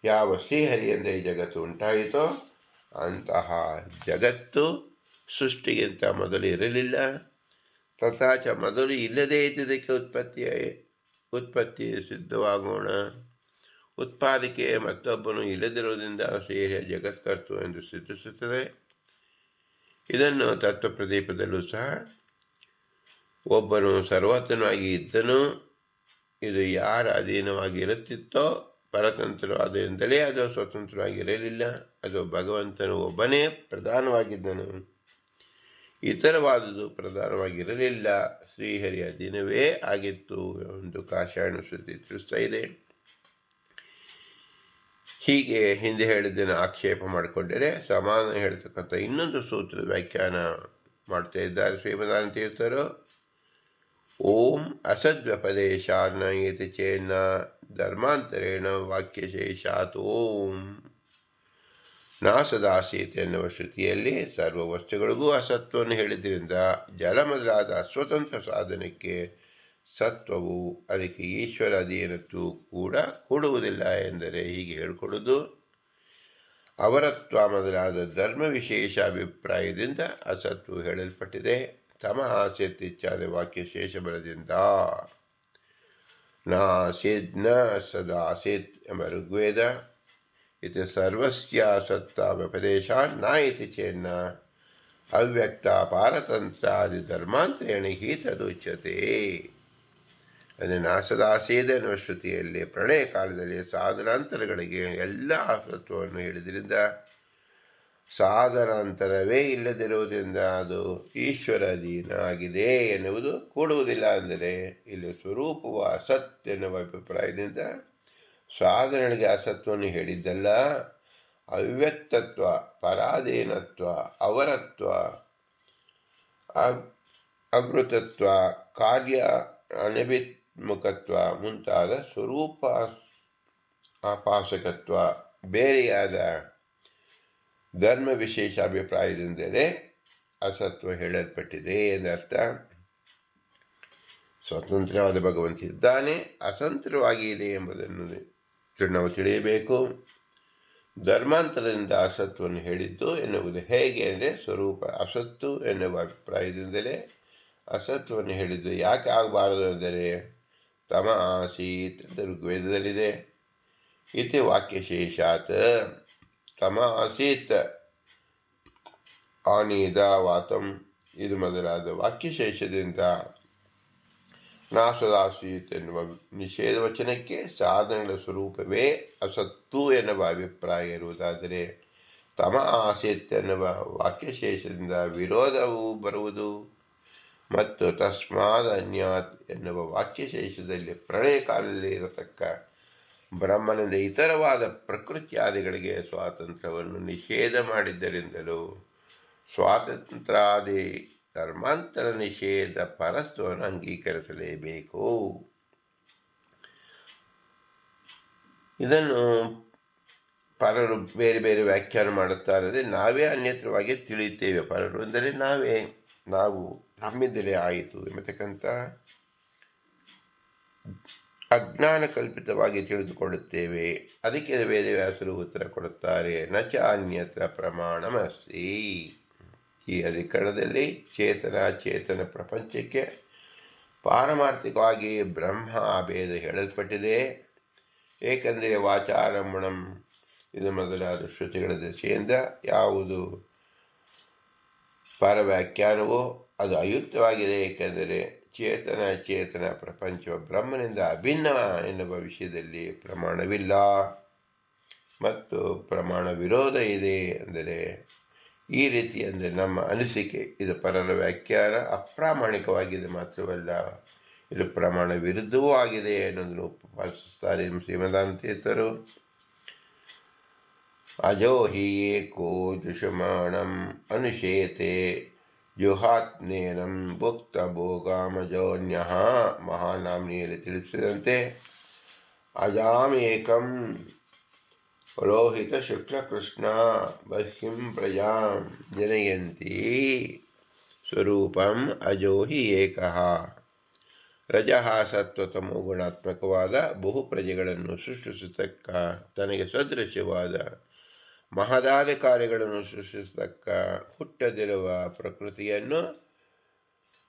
ಯಾವ ಶ್ರೀಹರಿಯಿಂದ ಈ ಜಗತ್ತು ಉಂಟಾಯಿತೋ ಅಂತಹ ಜಗತ್ತು ಸೃಷ್ಟಿಗಿಂತ ಮೊದಲು ಇರಲಿಲ್ಲ. ತಥಾಚ ಮೊದಲು ಇಲ್ಲದೇ ಇದ್ದುದಕ್ಕೆ ಉತ್ಪತ್ತಿ ಸಿದ್ಧವಾಗೋಣ. ಉತ್ಪಾದಕ್ಕೆ ಮತ್ತೊಬ್ಬನು ಇಲ್ಲದಿರುವುದರಿಂದ ಶ್ರೀಹರಿಯ ಜಗತ್ಕರ್ತು ಎಂದು ಸಿದ್ಧಿಸುತ್ತದೆ. ಇದನ್ನು ತತ್ವಪ್ರದೀಪದಲ್ಲೂ ಸಹ ಒಬ್ಬನು ಸರ್ವೋತ್ತಮನಾಗಿ ಇದ್ದನು, ಇದು ಯಾರ ಅಧೀನವಾಗಿ ಇರುತ್ತಿತ್ತೋ ಪರತಂತ್ರವಾದ್ದರಿಂದಲೇ ಅದು ಸ್ವತಂತ್ರವಾಗಿರಲಿಲ್ಲ. ಅದು ಭಗವಂತನು ಒಬ್ಬನೇ ಪ್ರಧಾನವಾಗಿದ್ದನು, ಇತರವಾದುದು ಪ್ರಧಾನವಾಗಿರಲಿಲ್ಲ. ಶ್ರೀಹರಿಯ ಅಧೀನವೇ ಆಗಿತ್ತು ಎಂದು ಕಾಷಾಯಣ ಶ್ರುತಿ ತಿಳಿಸ್ತಾ ಇದೆ. ಹೀಗೆ ಹಿಂದೆ ಹೇಳಿದ್ದನ್ನು ಆಕ್ಷೇಪ ಮಾಡಿಕೊಂಡರೆ ಸಮಾನ ಹೇಳ್ತಕ್ಕಂಥ ಇನ್ನೊಂದು ಸೂತ್ರದ ವ್ಯಾಖ್ಯಾನ ಮಾಡ್ತಾ ಇದ್ದಾರೆ ಶ್ರೀಮದಾನಂದ ತೀರ್ಥರು. ಓಂ ಅಸದ್ವ್ಯಪದೇಶಾನ್ನ ಏತಿ ಚೇನ್ನ ಧರ್ಮಾಂತರೇಣ ವಾಕ್ಯಶೇಷಾತ್ ಓಂ ನಾಸದಾಸೀತ್ ಎನ್ನುವ ಶ್ರುತಿಯಲ್ಲಿ ಸರ್ವ ವಸ್ತುಗಳಿಗೂ ಅಸತ್ವವನ್ನು ಹೇಳಿದ್ರಿಂದ ಜಲ ಮೊದಲಾದ ಅಸ್ವತಂತ್ರ ಸಾಧನಕ್ಕೆ ಸತ್ವವು, ಅದಕ್ಕೆ ಈಶ್ವರ ಅಧೀನತ್ವವು ಕೂಡ ಕೂಡುವುದಿಲ್ಲ ಎಂದರೆ ಹೀಗೆ ಹೇಳಿಕೊಡುವುದು. ಅವರತ್ವ ಮೊದಲಾದ ಧರ್ಮ ವಿಶೇಷ ಅಭಿಪ್ರಾಯದಿಂದ ಅಸತ್ವವು ಹೇಳಲ್ಪಟ್ಟಿದೆ. ತಮ ಆಸೆತ್ ಇಚ್ಛಾದ ವಾಕ್ಯ ಶೇಷ ಬಲದಿಂದ ನಾಸಿದ್ ನ ಸದಾಸಿತ್ ಎಂಬ ಋಗ್ವೇದ ಇದು ಸರ್ವಸ್ಯ ಸತ್ತ ವ್ಯಪದೇಶ ನ ಇತಿ ಚೇನ್ನ ಅವ್ಯಕ್ತ ಪಾರತಂತ್ರಾದಿ ಧರ್ಮಾಂತರೇಣ ಹಿ ತದುಚ್ಯತೆ. ಅಂದರೆ ನಾಸದಾಸೇದ ಎನ್ನುವ ಶ್ರುತಿಯಲ್ಲಿ ಪ್ರಳಯ ಕಾಲದಲ್ಲಿ ಸಾಧನಾಂತರಗಳಿಗೆ ಎಲ್ಲ ಅಸತ್ವವನ್ನು ಹೇಳಿದ್ರಿಂದ ಸಾಧನಾಂತರವೇ ಇಲ್ಲದಿರುವುದರಿಂದ ಅದು ಈಶ್ವರ ಅಧೀನ ಆಗಿದೆ ಎನ್ನುವುದು ಕೂಡುವುದಿಲ್ಲ. ಅಂದರೆ ಇಲ್ಲಿ ಸ್ವರೂಪವು ಅಸತ್ ಎನ್ನುವ ಅಭಿಪ್ರಾಯದಿಂದ ಸಾಧನೆಗಳಿಗೆ ಅಸತ್ವವನ್ನು ಹೇಳಿದ್ದಲ್ಲ, ಅವ್ಯಕ್ತತ್ವ, ಪರಾಧೀನತ್ವ, ಅವರತ್ವ, ಅಮೃತತ್ವ, ಕಾರ್ಯ ಅನಭಿಮುಖತ್ವ ಮುಂತಾದ ಸ್ವರೂಪ ಅಪಾಸಕತ್ವ ಬೇರೆಯಾದ ಧರ್ಮ ವಿಶೇಷ ಅಭಿಪ್ರಾಯದಿಂದಲೇ ಅಸತ್ವ ಹೇಳಲ್ಪಟ್ಟಿದೆ ಎಂದರ್ಥ. ಸ್ವತಂತ್ರವಾದ ಭಗವಂತ ಇದ್ದಾನೆ, ಅಸಂತ್ರವಾಗಿ ಇದೆ ಎಂಬುದನ್ನು ನಾವು ತಿಳಿಯಬೇಕು. ಧರ್ಮಾಂತರದಿಂದ ಅಸತ್ವವನ್ನು ಹೇಳಿದ್ದು ಎನ್ನುವುದು ಹೇಗೆ ಅಂದರೆ ಸ್ವರೂಪ ಅಸತ್ತು ಎನ್ನುವ ಅಭಿಪ್ರಾಯದಿಂದಲೇ ಅಸತ್ವವನ್ನು ಹೇಳಿದ್ದು ಯಾಕೆ ಆಗಬಾರದು ಅಂದರೆ ತಮ ಆಸೀತ್ ಅಂತ ಋಗ್ವೇದದಲ್ಲಿದೆ. ಇತಿ ವಾಕ್ಯಶೇಷಾತ್ ತಮ ಆಸೀತ್ ಆನೀದ ವಾತಂ ಇದು ಮೊದಲಾದ ವಾಕ್ಯಶೇಷದಿಂದ ನಾಸದಾಸೀತ್ ಎನ್ನುವ ನಿಷೇಧ ವಚನಕ್ಕೆ ಸಾಧನಗಳ ಸ್ವರೂಪವೇ ಅಸತ್ ಹೊತ್ತು ಎನ್ನುವ ಅಭಿಪ್ರಾಯ ಇರುವುದಾದರೆ, ತಮ ಆಸೀತ್ ಎನ್ನುವ ವಾಕ್ಯಶೇಷದಿಂದ ವಿರೋಧವು ಬರುವುದು ಮತ್ತು ತಸ್ಮಾದ್ ಅನ್ಯಾತ್ ಎನ್ನುವ ವಾಕ್ಯಶೇಷದಲ್ಲಿ ಪ್ರಳಯ ಕಾಲದಲ್ಲಿ ಇರತಕ್ಕ ಬ್ರಹ್ಮನಿಂದ ಇತರವಾದ ಪ್ರಕೃತ್ಯಾದಿಗಳಿಗೆ ಸ್ವಾತಂತ್ರ್ಯವನ್ನು ನಿಷೇಧ ಮಾಡಿದ್ದರಿಂದಲೂ ಸ್ವಾತಂತ್ರ್ಯಾದಿ ಧರ್ಮಾಂತರ ನಿಷೇಧ ಪರತ್ವವನ್ನು ಅಂಗೀಕರಿಸಲೇಬೇಕು. ಇದನ್ನು ಪರರು ಬೇರೆ ಬೇರೆ ವ್ಯಾಖ್ಯಾನ ಮಾಡುತ್ತಾರೆ. ನಾವೇ ಅನ್ಯತ್ರವಾಗಿ ತಿಳಿಯುತ್ತೇವೆ. ಪರರು ಅಂದರೆ ನಾವು ನಮ್ಮಿಂದಲೇ ಆಯಿತು ಎಂಬತಕ್ಕಂಥ ಅಜ್ಞಾನ ಕಲ್ಪಿತವಾಗಿ ತಿಳಿದುಕೊಳ್ಳುತ್ತೇವೆ. ಅದಕ್ಕೆ ವೇದವ್ಯಾಸರು ಉತ್ತರ ಕೊಡುತ್ತಾರೆ, ನಚ ಅನ್ಯತ್ರ ಪ್ರಮಾಣಮಸ್ತಿ. ಈ ಅಧಿಕರಣದಲ್ಲಿ ಚೇತನ ಪ್ರಪಂಚಕ್ಕೆ ಪಾರಮಾರ್ಥಿಕವಾಗಿ ಬ್ರಹ್ಮ ಭೇದ ಹೇಳಲ್ಪಟ್ಟಿದೆ. ಏಕೆಂದರೆ ವಾಚಾರಂಭಣಂ ಇದು ಮೊದಲಾದ ಶ್ರುತಿಗಳ ದಶೆಯಿಂದ ಯಾವುದು ಪರವ್ಯಾಖ್ಯಾನವೋ ಅದು ಅಯುಕ್ತವಾಗಿದೆ. ಏಕೆಂದರೆ ಚೇತನ ಪ್ರಪಂಚವು ಬ್ರಹ್ಮನಿಂದ ಅಭಿನ್ನ ಎನ್ನುವ ವಿಷಯದಲ್ಲಿ ಪ್ರಮಾಣವಿಲ್ಲ ಮತ್ತು ಪ್ರಮಾಣ ವಿರೋಧ ಇದೆ. ಅಂದರೆ ಈ ರೀತಿ ಅಂದರೆ ನಮ್ಮ ಅನಿಸಿಕೆ ಇದು ಪರರ ವ್ಯಾಖ್ಯಾನ ಅಪ್ರಾಮಾಣಿಕವಾಗಿದೆ ಮಾತ್ರವಲ್ಲ, ಇದು ಪ್ರಮಾಣ ವಿರುದ್ಧವೂ ಆಗಿದೆ ಅನ್ನೋದನ್ನು ಉಪಪಾದಿಸುತ್ತಾರೆ ಶ್ರೀಮದಾಂತೀರ್ಥರು. ಅಜೋ ಹಿ ಏಕೋ ಜುಷಮಾಣಂ ಅನುಶೇತೆ ಜುಹಾತ್ನೇನಂ ಭುಕ್ತ ಭೋಗಾಮಜೋನ್ಯಃ. ಮಹಾನಾಮ್ನಿಯಲ್ಲಿ ತಿಳಿಸಿದಂತೆ ಅಜಾಮೇಕಂ ರೋಹಿತ ಶುಕ್ಲಕೃಷ್ಣ ಬಹ್ಯಂ ಪ್ರಜಾಂ ಜನಯಂತಿ ಸ್ವರೂಪಂ ಅಜೋ ಹಿ ಏಕಃ. ರಜಃ ಸತ್ವತಮೋ ಗುಣಾತ್ಮಕವಾದ ಬಹು ಪ್ರಜೆಗಳನ್ನು ಸೃಷ್ಟಿಸತಕ್ಕ ತನಗೆ ಸದೃಶ್ಯವಾದ ಮಹದಾದ ಕಾರ್ಯಗಳನ್ನು ಸೃಷ್ಟಿಸತಕ್ಕ ಹುಟ್ಟದಿರುವ ಪ್ರಕೃತಿಯನ್ನು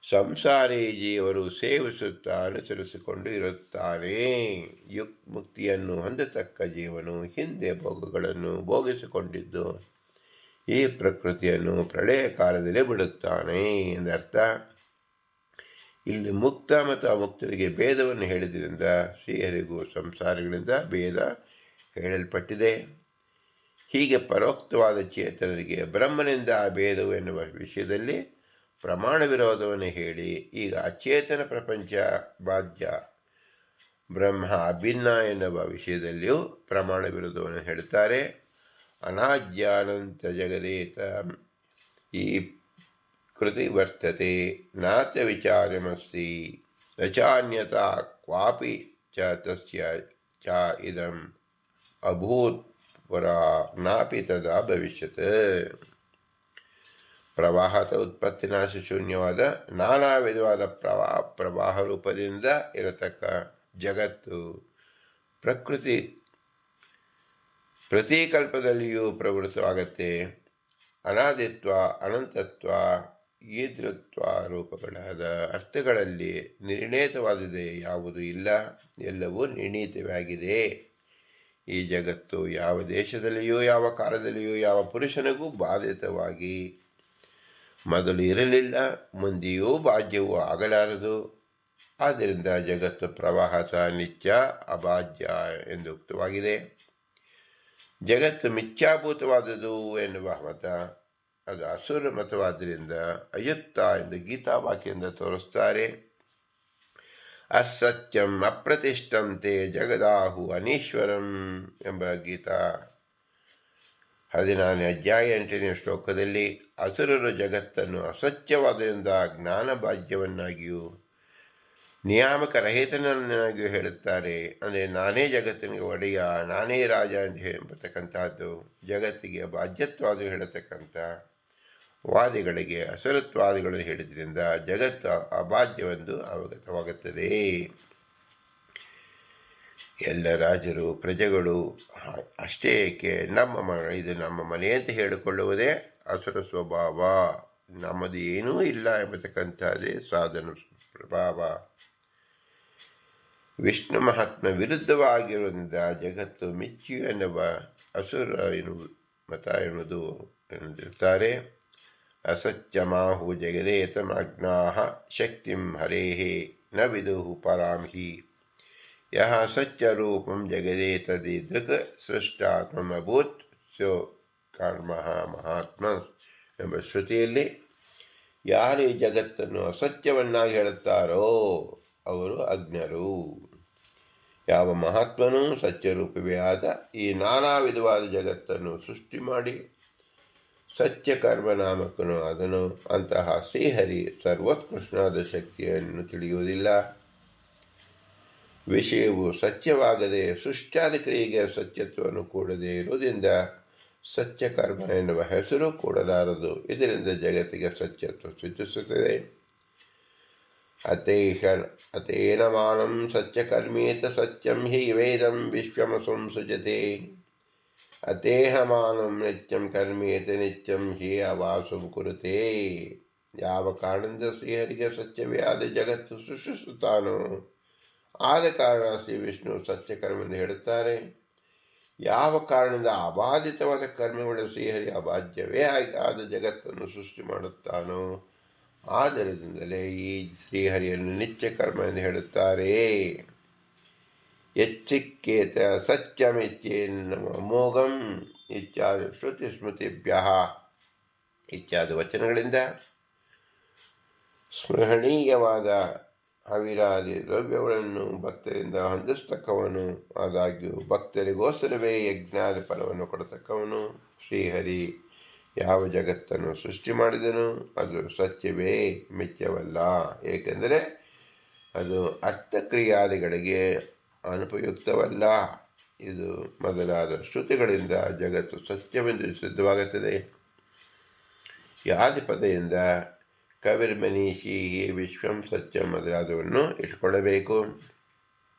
ಸಂಸಾರಿ ಜೀವರು ಸೇವಿಸುತ್ತಾ ಅನುಸರಿಸಿಕೊಂಡು ಇರುತ್ತಾನೆ. ಮುಕ್ತಿಯನ್ನು ಹೊಂದತಕ್ಕ ಜೀವನು ಹಿಂದೆ ಭೋಗಗಳನ್ನು ಭೋಗಿಸಿಕೊಂಡಿದ್ದು ಈ ಪ್ರಕೃತಿಯನ್ನು ಪ್ರಳಯ ಕಾಲದಲ್ಲಿ ಬಿಡುತ್ತಾನೆ ಎಂದರ್ಥ. ಇಲ್ಲಿ ಮುಕ್ತ ಮತ್ತು ಅಮುಕ್ತರಿಗೆ ಭೇದವನ್ನು ಹೇಳಿದ್ರಿಂದ ಶ್ರೀಹರಿಗೂ ಸಂಸಾರಿಗಳಿಂದ ಭೇದ ಹೇಳಲ್ಪಟ್ಟಿದೆ. ಹೀಗೆ ಪರೋಕ್ತವಾದ ಚೇತನರಿಗೆ ಬ್ರಹ್ಮನಿಂದ ಭೇದವು ಎನ್ನುವ ವಿಷಯದಲ್ಲಿ ಪ್ರಮಾಣ ವಿರೋಧವನ್ನು ಹೇಳಿ ಈಗ ಅಚೇತನ ಪ್ರಪಂಚ ಬಾಧ್ಯ ಬ್ರಹ್ಮ ಅಭಿನ್ನ ಎನ್ನುವ ವಿಷಯದಲ್ಲಿಯೂ ಪ್ರಮಾಣ ವಿರೋಧವನ್ನು ಹೇಳುತ್ತಾರೆ. ಅನಾಜ್ಞಾನಂತ ಜಗದೇತ ಈ ಕೃತಿ ವರ್ತತೆ ನಾತ ವಿಚಾರಮಸ್ತಿ ನಚಾನ್ಯತಾ ಕ್ವಾಪಿ ಚ ತಸ್ಯ ಚ ಇದಂ ಅಭೂತ್ ಪುರ ನಾಪಿ ತದಾ ಭವಿಷ್ಯತ್. ಪ್ರವಾಹದ ಉತ್ಪತ್ತಿನಾಶ ಶೂನ್ಯವಾದ ನಾನಾ ವಿಧವಾದ ಪ್ರವಾಹ ರೂಪದಿಂದ ಇರತಕ್ಕ ಜಗತ್ತು ಪ್ರತಿಕಲ್ಪದಲ್ಲಿಯೂ ಪ್ರವೃತ್ತವಾಗತ್ತೆ. ಅನಾದಿತ್ವ ಅನಂತತ್ವ ಈದೃತ್ವ ರೂಪಗಳಾದ ಅರ್ಥಗಳಲ್ಲಿ ನಿರ್ಣೀತವಾಗಿದೆ ಯಾವುದೂ ಇಲ್ಲ, ಎಲ್ಲವೂ ನಿರ್ಣೀತವಾಗಿದೆ. ಈ ಜಗತ್ತು ಯಾವ ದೇಶದಲ್ಲಿಯೂ ಯಾವ ಕಾಲದಲ್ಲಿಯೂ ಯಾವ ಪುರುಷನಿಗೂ ಬಾಧಿತವಾಗಿ ಮೊದಲು ಇರಲಿಲ್ಲ, ಮುಂದೆಯೂ ಬಾಧ್ಯವೂ ಆಗಲಾರದು. ಆದ್ದರಿಂದ ಜಗತ್ತು ಪ್ರವಾಹತ ನಿತ್ಯ ಅಬಾಧ್ಯ ಎಂದು ಉಕ್ತವಾಗಿದೆ. ಜಗತ್ತು ಮಿಥ್ಯಾಭೂತವಾದುದು ಎನ್ನುವ ಮತ ಅದು ಅಸುರ ಮತವಾದ್ದರಿಂದ ಅಯುಕ್ತ ಎಂದು ಗೀತಾವಾಕ್ಯದಿಂದ ತೋರಿಸ್ತಾರೆ. ಅಸತ್ಯಂ ಅಪ್ರತಿಷ್ಠಂತೆ ಜಗದಾಹು ಅನೀಶ್ವರಂ ಎಂಬ ಗೀತಾ 14ನೇ ಅಧ್ಯಾಯ 8ನೇ ಶ್ಲೋಕದಲ್ಲಿ ಅಸುರರು ಜಗತ್ತನ್ನು ಅಸತ್ಯವಾದದಿಂದ ಜ್ಞಾನಭಾಜ್ಯವನ್ನಾಗಿಯೂ ನಿಯಾಮಕರಹಿತನನ್ನಾಗಿಯೂ ಹೇಳುತ್ತಾರೆ. ಅಂದರೆ ನಾನೇ ಜಗತ್ತಿನಿಗೆ ಒಡೆಯ, ನಾನೇ ರಾಜ ಅಂತ ಎಂಬತಕ್ಕಂಥದ್ದು ಜಗತ್ತಿಗೆ ಬಾಧ್ಯತ್ವಾದ ಹೇಳತಕ್ಕಂಥ ವಾದಿಗಳಿಗೆ ಅಸುರತ್ವಾದಿಗಳನ್ನು ಹೇಳಿದ್ರಿಂದ ಜಗತ್ತು ಅಬಾಧ್ಯವೆಂದು ಅವಗತವಾಗುತ್ತದೆ. ಎಲ್ಲ ರಾಜರು ಪ್ರಜೆಗಳು ಅಷ್ಟೇ ಏಕೆ ಇದು ನಮ್ಮ ಮನೆ ಅಂತ ಹೇಳಿಕೊಳ್ಳುವುದೇ ಅಸುರ ಸ್ವಭಾವ, ನಮ್ಮದು ಏನೂ ಇಲ್ಲ ಎಂಬತಕ್ಕಂಥದ್ದೇ ಸಾಧನ ಪ್ರಭಾವ. ವಿಷ್ಣು ಮಹಾತ್ಮ ವಿರುದ್ಧವಾಗಿರುವುದರಿಂದ ಜಗತ್ತು ಮಿಥ್ಯು ಎನ್ನುವ ಅಸುರ ಮತ ಎನ್ನುವುದು ಎಂದಿರ್ತಾರೆ. ಅಸತ್ಯಮಾಹು ಜಗದೇತಮಗ್ನಾಃ ಶಕ್ತಿಂ ಹರೇಃ ನ ವಿದುಃ ಪರಾಂ ಹಿ. ಯಹ ಸತ್ಯರೂಪಂ ಜಗದೇತದಿದೃಕ್ ಸೃಷ್ಟಾತ್ಮಭೂತ್ ಸ್ಯೋ ಕರ್ಮ ಮಹಾತ್ಮ ಎಂಬ ಶ್ರುತಿಯಲ್ಲಿ ಯಾರು ಈ ಜಗತ್ತನ್ನು ಅಸತ್ಯವನ್ನಾಗಿ ಹೇಳುತ್ತಾರೋ ಅವರು ಅಜ್ಞರು. ಯಾವ ಮಹಾತ್ಮನೂ ಸತ್ಯರೂಪವೇ ಆದ ಈ ನಾನಾ ವಿಧವಾದ ಜಗತ್ತನ್ನು ಸೃಷ್ಟಿ ಮಾಡಿ ಸತ್ಯಕರ್ಮ ನಾಮಕನು ಅದನ್ನು ಅಂತಹ ಶ್ರೀಹರಿ ಸರ್ವೋತ್ಕೃಷ್ಣಾದ ಶಕ್ತಿಯನ್ನು ತಿಳಿಯುವುದಿಲ್ಲ. ವಿಷಯವು ಸತ್ಯವಾಗದೆ ಸೃಷ್ಟ್ಯಾದ ಕ್ರಿಯೆಗೆ ಸತ್ಯತ್ವವನ್ನು ಕೂಡದೇ ಇರುವುದರಿಂದ ಸತ್ಯಕರ್ಮ ಎನ್ನುವ ಹೆಸರು ಕೂಡಲಾರದು. ಇದರಿಂದ ಜಗತ್ತಿಗೆ ಸತ್ಯತ್ವ ಸೂಚಿಸುತ್ತದೆ. ಅತೇನ ಮಾನಂ ಸತ್ಯಕರ್ಮೇತ ಸತ್ಯಂ ಹಿ ವೇದಂ ವಿಶ್ವಮಸಂ ಸೃಜತೆ. ಅತೇಹ ಮಾನಂ ನಿತ್ಯಂ ಕರ್ಮೇತ ನಿತ್ಯಂ ಹಿ ಅವಾಸಂ ಕುರುತೆ. ಯಾವ ಕಾರಣದಿಂದ ಶ್ರೀಹರಿಗೆ ಸತ್ಯವೇ ಆದ ಜಗತ್ತು ಸೃಷ್ಟಿಸುತ್ತಾನೋ ಆದ ಕಾರಣ ಶ್ರೀ ವಿಷ್ಣು ಸತ್ಯಕರ್ಮೆಂದು ಹೇಳುತ್ತಾರೆ. ಯಾವ ಕಾರಣದಿಂದ ಅಬಾಧಿತವಾದ ಕರ್ಮಗಳು ಶ್ರೀಹರಿ ಅಬಾಧ್ಯವೇ ಆದ ಜಗತ್ತನ್ನು ಸೃಷ್ಟಿ ಮಾಡುತ್ತಾನೋ ಆದ್ದರಿಂದಲೇ ಈ ಶ್ರೀಹರಿಯನ್ನು ನಿತ್ಯ ಕರ್ಮ ಎಂದು ಹೇಳುತ್ತಾರೆ. ಎಚ್ಚಿಕ್ಕೇತ ಸತ್ಯಮಿತ್ಯೇನ ಅಮೋಘಂ ಇತ್ಯಾದಿ ಶ್ರುತಿ ಸ್ಮೃತಿಭ್ಯ ಇತ್ಯಾದಿ ವಚನಗಳಿಂದ ಸ್ಮರಣೀಯವಾದ ಅವಿರಾದಿ ದ್ರವ್ಯಗಳನ್ನು ಭಕ್ತರಿಂದ ಹೊಂದಿಸ್ತಕ್ಕವನು, ಆದಾಗ್ಯೂ ಭಕ್ತರಿಗೋಸ್ಕರವೇ ಯಜ್ಞಾದ ಫಲವನ್ನು ಕೊಡತಕ್ಕವನು ಶ್ರೀಹರಿ ಯಾವ ಜಗತ್ತನ್ನು ಸೃಷ್ಟಿ ಮಾಡಿದನು ಅದು ಸತ್ಯವೇ, ಮಿಥ್ಯವಲ್ಲ. ಏಕೆಂದರೆ ಅದು ಅರ್ಥಕ್ರಿಯಾದಿಗಳಿಗೆ ಅನುಪಯುಕ್ತವಲ್ಲ. ಇದು ಮೊದಲಾದ ಶ್ರುತಿಗಳಿಂದ ಜಗತ್ತು ಸತ್ಯವೆಂದು ಸಿದ್ಧವಾಗುತ್ತದೆ. ಯಾದಿಪದೆಯಿಂದ ಕವಿರ್ಮನೀಷಿ ವಿಶ್ವಂ ಸತ್ಯ ಮೊದಲಾದವನ್ನು ಇಟ್ಕೊಳ್ಳಬೇಕು.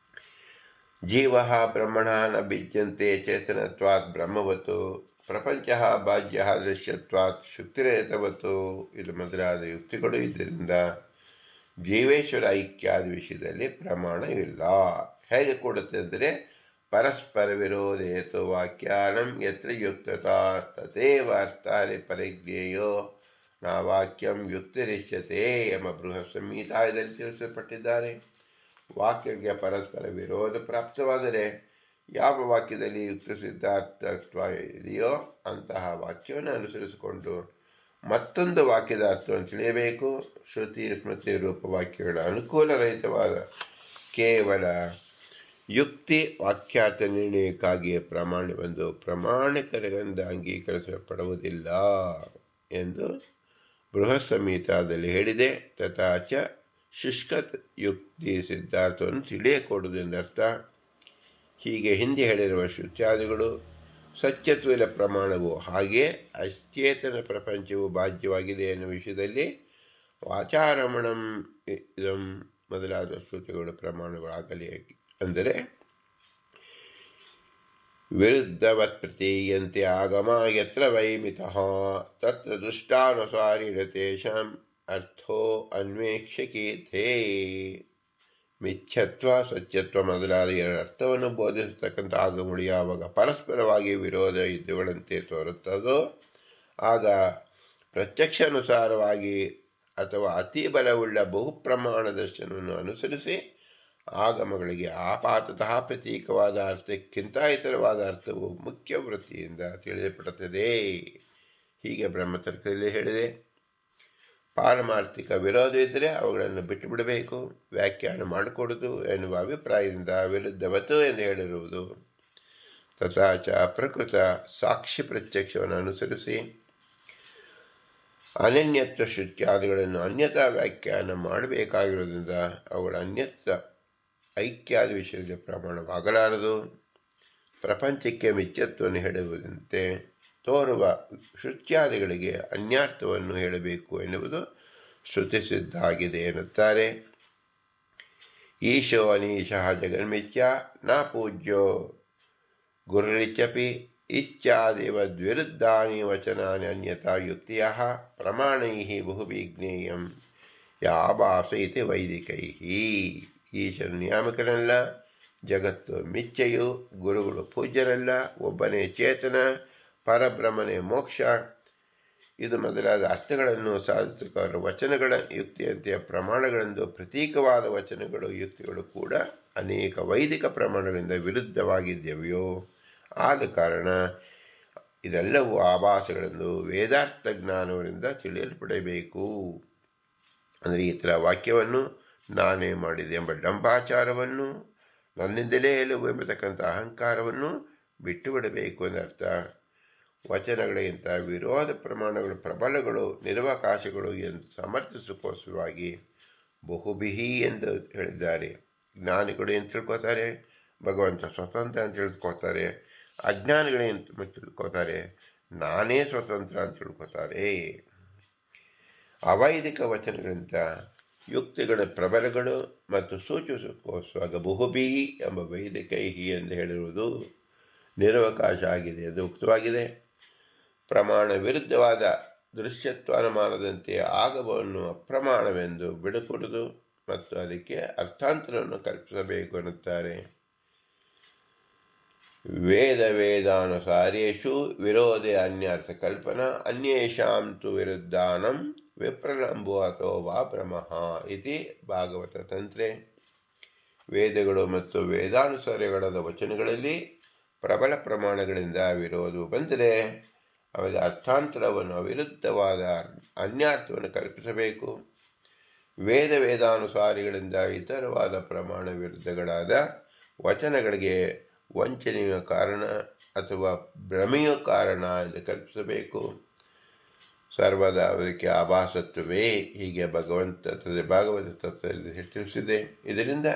ಜೀವ ಬ್ರಹ್ಮಣ ನ ಭಿದ್ಯಂತೆ ಚೇತನತ್ವಾತ್ ಬ್ರಹ್ಮವತ್ತು, ಪ್ರಪಂಚ ಬಾಹ್ಯ ದೃಶ್ಯತ್ವಾತ್ ಶುಕ್ತಿರೇತವತ್ತು. ಇದು ಮೊದಲಾದ ಯುಕ್ತಿಗಳು ಇದರಿಂದ ಜೀವೇಶ್ವರ ಐಕ್ಯಾದ ವಿಷಯದಲ್ಲಿ ಪ್ರಮಾಣವಿಲ್ಲ. ಹೇಗೆ ಕೊಡುತ್ತೆ ಅಂದರೆ ಪರಸ್ಪರ ವಿರೋಧೇತು ವಾಕ್ಯಾನಂ ಯತ್ರ ಯುಕ್ತತಾ ತಥೇವ ಅರ್ಥಾದಿ ಪರಿಜ್ಞೇಯೋ ನಾ ವಾಕ್ಯಂ ಯುಕ್ತಿರಿಷ್ಯತೆ ಎಂಬ ಬೃಹತ್ ಸಂಹಿತಾಯದಲ್ಲಿ ತಿಳಿಸಲ್ಪಟ್ಟಿದ್ದಾರೆ. ವಾಕ್ಯಕ್ಕೆ ಪರಸ್ಪರ ವಿರೋಧ ಪ್ರಾಪ್ತವಾದರೆ ಯಾವ ವಾಕ್ಯದಲ್ಲಿ ಯುಕ್ತ ಸಿದ್ಧಾರ್ಥತ್ವ ಇದೆಯೋ ಅಂತಹ ವಾಕ್ಯವನ್ನು ಅನುಸರಿಸಿಕೊಂಡು ಮತ್ತೊಂದು ವಾಕ್ಯದ ಅರ್ಥವನ್ನು ತಿಳಿಯಬೇಕು. ಶ್ರುತಿ ಸ್ಮೃತಿ ರೂಪ ವಾಕ್ಯಗಳ ಅನುಕೂಲರಹಿತವಾದ ಕೇವಲ ಯುಕ್ತಿ ವಾಕ್ಯಾರ್ಥ ನಿರ್ಣಯಕ್ಕಾಗಿಯೇ ಪ್ರಮಾಣವೆಂದು ಪ್ರಾಮಾಣಿಕರಿಂದ ಅಂಗೀಕರಿಸಲ್ಪಡುವುದಿಲ್ಲ ಎಂದು ಬೃಹತ್ ಸಂಹಿತಾದಲ್ಲಿ ಹೇಳಿದೆ. ತಥಾಚ ಶುಷ್ಕ ಯುಕ್ತಿ ಸಿದ್ಧಾರ್ಥವನ್ನು ತಿಳಿಯಕೊಡುವುದೆಂದರ್ಥ. ಹೀಗೆ ಹಿಂದೆ ಹೇಳಿರುವ ಶ್ರುತ್ಯಾದಿಗಳು ಸತ್ಯತ್ವದ ಪ್ರಮಾಣವು ಹಾಗೆಯೇ ಅಚೇತನ ಪ್ರಪಂಚವು ಬಾಧ್ಯವಾಗಿದೆ ಎನ್ನುವ ವಿಷಯದಲ್ಲಿ ವಾಚಾರಮಣಂ ಇದಂ ಮೊದಲಾದ ಶ್ರುತಿಗಳು ಪ್ರಮಾಣಗಳಾಗಲಿ. ಅಂದರೆ ವಿರುದ್ಧವತ್ ಪ್ರತೀಯಂತೆ ಆಗಮ ಯತ್ರ ವೈ ಮಿತಃ ತತ್ರ ದೃಷ್ಟಾನುಸಾರೇಣ ತೇಷಾಂ ಅರ್ಥೋ ಅನ್ವೇಕ್ಷಕೇಥೇ. ಮಿಥ್ಯತ್ವ ಸತ್ಯತ್ವ ಮೊದಲಾದ ಎರಡು ಅರ್ಥವನ್ನು ಬೋಧಿಸತಕ್ಕಂಥ ಆಗಮಗಳು ಯಾವಾಗ ಪರಸ್ಪರವಾಗಿ ವಿರೋಧ ಇದ್ದುಗಳಂತೆ ತೋರುತ್ತದೋ ಆಗ ಪ್ರತ್ಯಕ್ಷಾನುಸಾರವಾಗಿ ಅಥವಾ ಅತಿ ಬಲವುಳ್ಳ ಬಹುಪ್ರಮಾಣದರ್ಶನವನ್ನು ಅನುಸರಿಸಿ ಆಗಮಗಳಿಗೆ ಆಪಾತತಃ ಪ್ರತೀಕವಾದ ಅರ್ಥಕ್ಕಿಂತ ಇತರವಾದ ಅರ್ಥವು ಮುಖ್ಯ ವೃತ್ತಿಯಿಂದ ತಿಳಿಯಲ್ಪಡುತ್ತದೆ. ಹೀಗೆ ಬ್ರಹ್ಮತರ್ಕದಲ್ಲಿ ಹೇಳಿದೆ. ಪಾರಮಾರ್ಥಿಕ ವಿರೋಧ ಇದ್ದರೆ ಅವುಗಳನ್ನು ಬಿಟ್ಟು ಬಿಡಬೇಕು, ವ್ಯಾಖ್ಯಾನ ಮಾಡಿಕೊಡುವುದು ಎನ್ನುವ ಅಭಿಪ್ರಾಯದಿಂದ ವಿರುದ್ಧವತ್ತು ಎಂದು ಹೇಳಿರುವುದು. ತಥಾಚ ಪ್ರಕೃತ ಸಾಕ್ಷಿ ಪ್ರತ್ಯಕ್ಷವನ್ನು ಅನುಸರಿಸಿ ಅನನ್ಯತ್ವ ಶ್ರುತ್ಯಾದಿಗಳನ್ನು ಅನ್ಯತಾ ವ್ಯಾಖ್ಯಾನ ಮಾಡಬೇಕಾಗಿರುವುದರಿಂದ ಅವುಗಳ ಅನ್ಯತ್ವ ಐಕ್ಯಾದ ವಿಷಯದ ಪ್ರಮಾಣವಾಗಲಾರದು. ಪ್ರಪಂಚಕ್ಕೆ ಮಿಥ್ಯತ್ವವನ್ನು ಹೇಳುವುದಂತೆ ತೋರುವ ಶ್ರುತ್ಯಾದಿಗಳಿಗೆ ಅನ್ಯಾರ್ಥವನ್ನು ಹೇಳಬೇಕು ಎನ್ನುವುದು ಶ್ರುತಿಸಿದ್ಧ ಆಗಿದೆ ಎನ್ನುತ್ತಾರೆ. ಈಶೋ ಅನೀಶಃ ಜಗನ್ಮಿಥ್ಯ ನ ಪೂಜ್ಯೋ ಗುರುರಿಚ್ಯಪಿ ಇತ್ಯಾದಿವದ್ವಿರುದ್ಧಾನಿ ವಚನಾನಿ ಅನ್ಯತಾ ಯುಕ್ತಿಯಃ ಪ್ರಮಾಣೈಃ ಬಹುವಿಜ್ಞೇಯಂ ಯಾಭಾಸ ಇತಿ ವೈದಿಕೈಃ. ಈಶನು ನಿಯಾಮಕನಲ್ಲ, ಜಗತ್ತು ಮಿಥ್ಯೆಯು, ಗುರುಗಳು ಪೂಜ್ಯರಲ್ಲ, ಒಬ್ಬನೇ ಚೇತನ, ಪರಬ್ರಹ್ಮನೇ ಮೋಕ್ಷ. ಇದು ಮೊದಲಾದ ಅರ್ಥಗಳನ್ನು ಸಾಧಿಸಬೇಕಾದ ವಚನಗಳ ಯುಕ್ತಿಯಂತೆಯ ಪ್ರಮಾಣಗಳೆಂದು ಪ್ರತೀಕವಾದ ವಚನಗಳು ಯುಕ್ತಿಗಳು ಕೂಡ ಅನೇಕ ವೈದಿಕ ಪ್ರಮಾಣಗಳಿಂದ ವಿರುದ್ಧವಾಗಿದ್ದೆವೆಯೋ ಆದ ಕಾರಣ ಇದೆಲ್ಲವೂ ಆಭಾಸಗಳೆಂದು ವೇದಾರ್ಥ ಜ್ಞಾನವರಿಂದ ತಿಳಿಯಲ್ಪಡಬೇಕು. ಅಂದರೆ ಈ ಥರ ವಾಕ್ಯವನ್ನು ನಾನೇ ಮಾಡಿದೆ ಎಂಬ ಡಂಬಾಚಾರವನ್ನು, ನನ್ನಿಂದಲೇ ಎಲ್ಲವೂ ಎಂಬತಕ್ಕಂಥ ಅಹಂಕಾರವನ್ನು ಬಿಟ್ಟು ಬಿಡಬೇಕು ಎಂದರ್ಥ. ವಚನಗಳಿಗಿಂತ ವಿರೋಧ ಪ್ರಮಾಣಗಳು ಪ್ರಬಲಗಳು, ನಿರವಕಾಶಗಳು ಎಂದು ಸಮರ್ಥಿಸೋಸ್ಕರವಾಗಿ ಬಹುಬಿಹಿ ಎಂದು ಹೇಳಿದ್ದಾರೆ. ಜ್ಞಾನಿಗಳು ಏನು ತಿಳ್ಕೊತಾರೆ? ಭಗವಂತ ಸ್ವತಂತ್ರ ಅಂತ ತಿಳ್ಕೊತಾರೆ. ಅಜ್ಞಾನಿಗಳೇನು ತಿಳ್ಕೊತಾರೆ? ನಾನೇ ಸ್ವತಂತ್ರ ಅಂತ ತಿಳ್ಕೊತಾರೆ. ಅವೈದಿಕ ವಚನಗಳಿಂದ ಯುಕ್ತಿಗಳ ಪ್ರಬಲಗಳು ಮತ್ತು ಸೂಚಿಸೋಸ್ಕರವಾಗಿ ಬಹುಬಿಹಿ ಎಂಬ ವೈದಿಕೈಹಿ ಎಂದು ಹೇಳಿರುವುದು ನಿರವಕಾಶ ಆಗಿದೆ ಎಂದು ಉಕ್ತವಾಗಿದೆ. ಪ್ರಮಾಣ ವಿರುದ್ಧವಾದ ದೃಶ್ಯತ್ವಾನುಮಾನದಂತೆ ಆಗಮವನ್ನು ಅಪ್ರಮಾಣವೆಂದು ಬಿಡುಕೊಡುವುದು ಮತ್ತು ಅದಕ್ಕೆ ಅರ್ಥಾಂತರವನ್ನು ಕಲ್ಪಿಸಬೇಕು ಎನ್ನುತ್ತಾರೆ. ವೇದಾನುಸಾರೇಷು ವಿರೋಧೆ ಅನ್ಯರ್ಥ ಕಲ್ಪನಾ ಅನ್ಯೇಷಾಂ ತು ವಿರುದ್ಧಾನಂ ವಿಪ್ರಲಂಬೋ ಅಥವಾ ವಾ ಭ್ರಮಃ ಇತಿ ಭಾಗವತ ತಂತ್ರೆ. ವೇದಗಳು ಮತ್ತು ವೇದಾನುಸಾರಗಳಾದ ವಚನಗಳಲ್ಲಿ ಪ್ರಬಲ ಪ್ರಮಾಣಗಳಿಂದ ವಿರೋಧವು ಬಂದರೆ ಅವರ ಅರ್ಥಾಂತರವನ್ನು ಅವಿರುದ್ಧವಾದ ಅನ್ಯಾರ್ಥವನ್ನು ಕಲ್ಪಿಸಬೇಕು. ವೇದಾನುಸಾರಿಗಳಿಂದ ಇತರವಾದ ಪ್ರಮಾಣ ವಿರುದ್ಧಗಳಾದ ವಚನಗಳಿಗೆ ವಂಚನೆಯ ಕಾರಣ ಅಥವಾ ಭ್ರಮೆಯ ಕಾರಣ ಎಂದು ಕಲ್ಪಿಸಬೇಕು. ಸರ್ವದಾ ಅದಕ್ಕೆ ಆಭಾಸತ್ವವೇ ಹೀಗೆ ಭಾಗವತ ತತ್ವದಲ್ಲಿ ತಿಳಿಸಿದೆ. ಇದರಿಂದ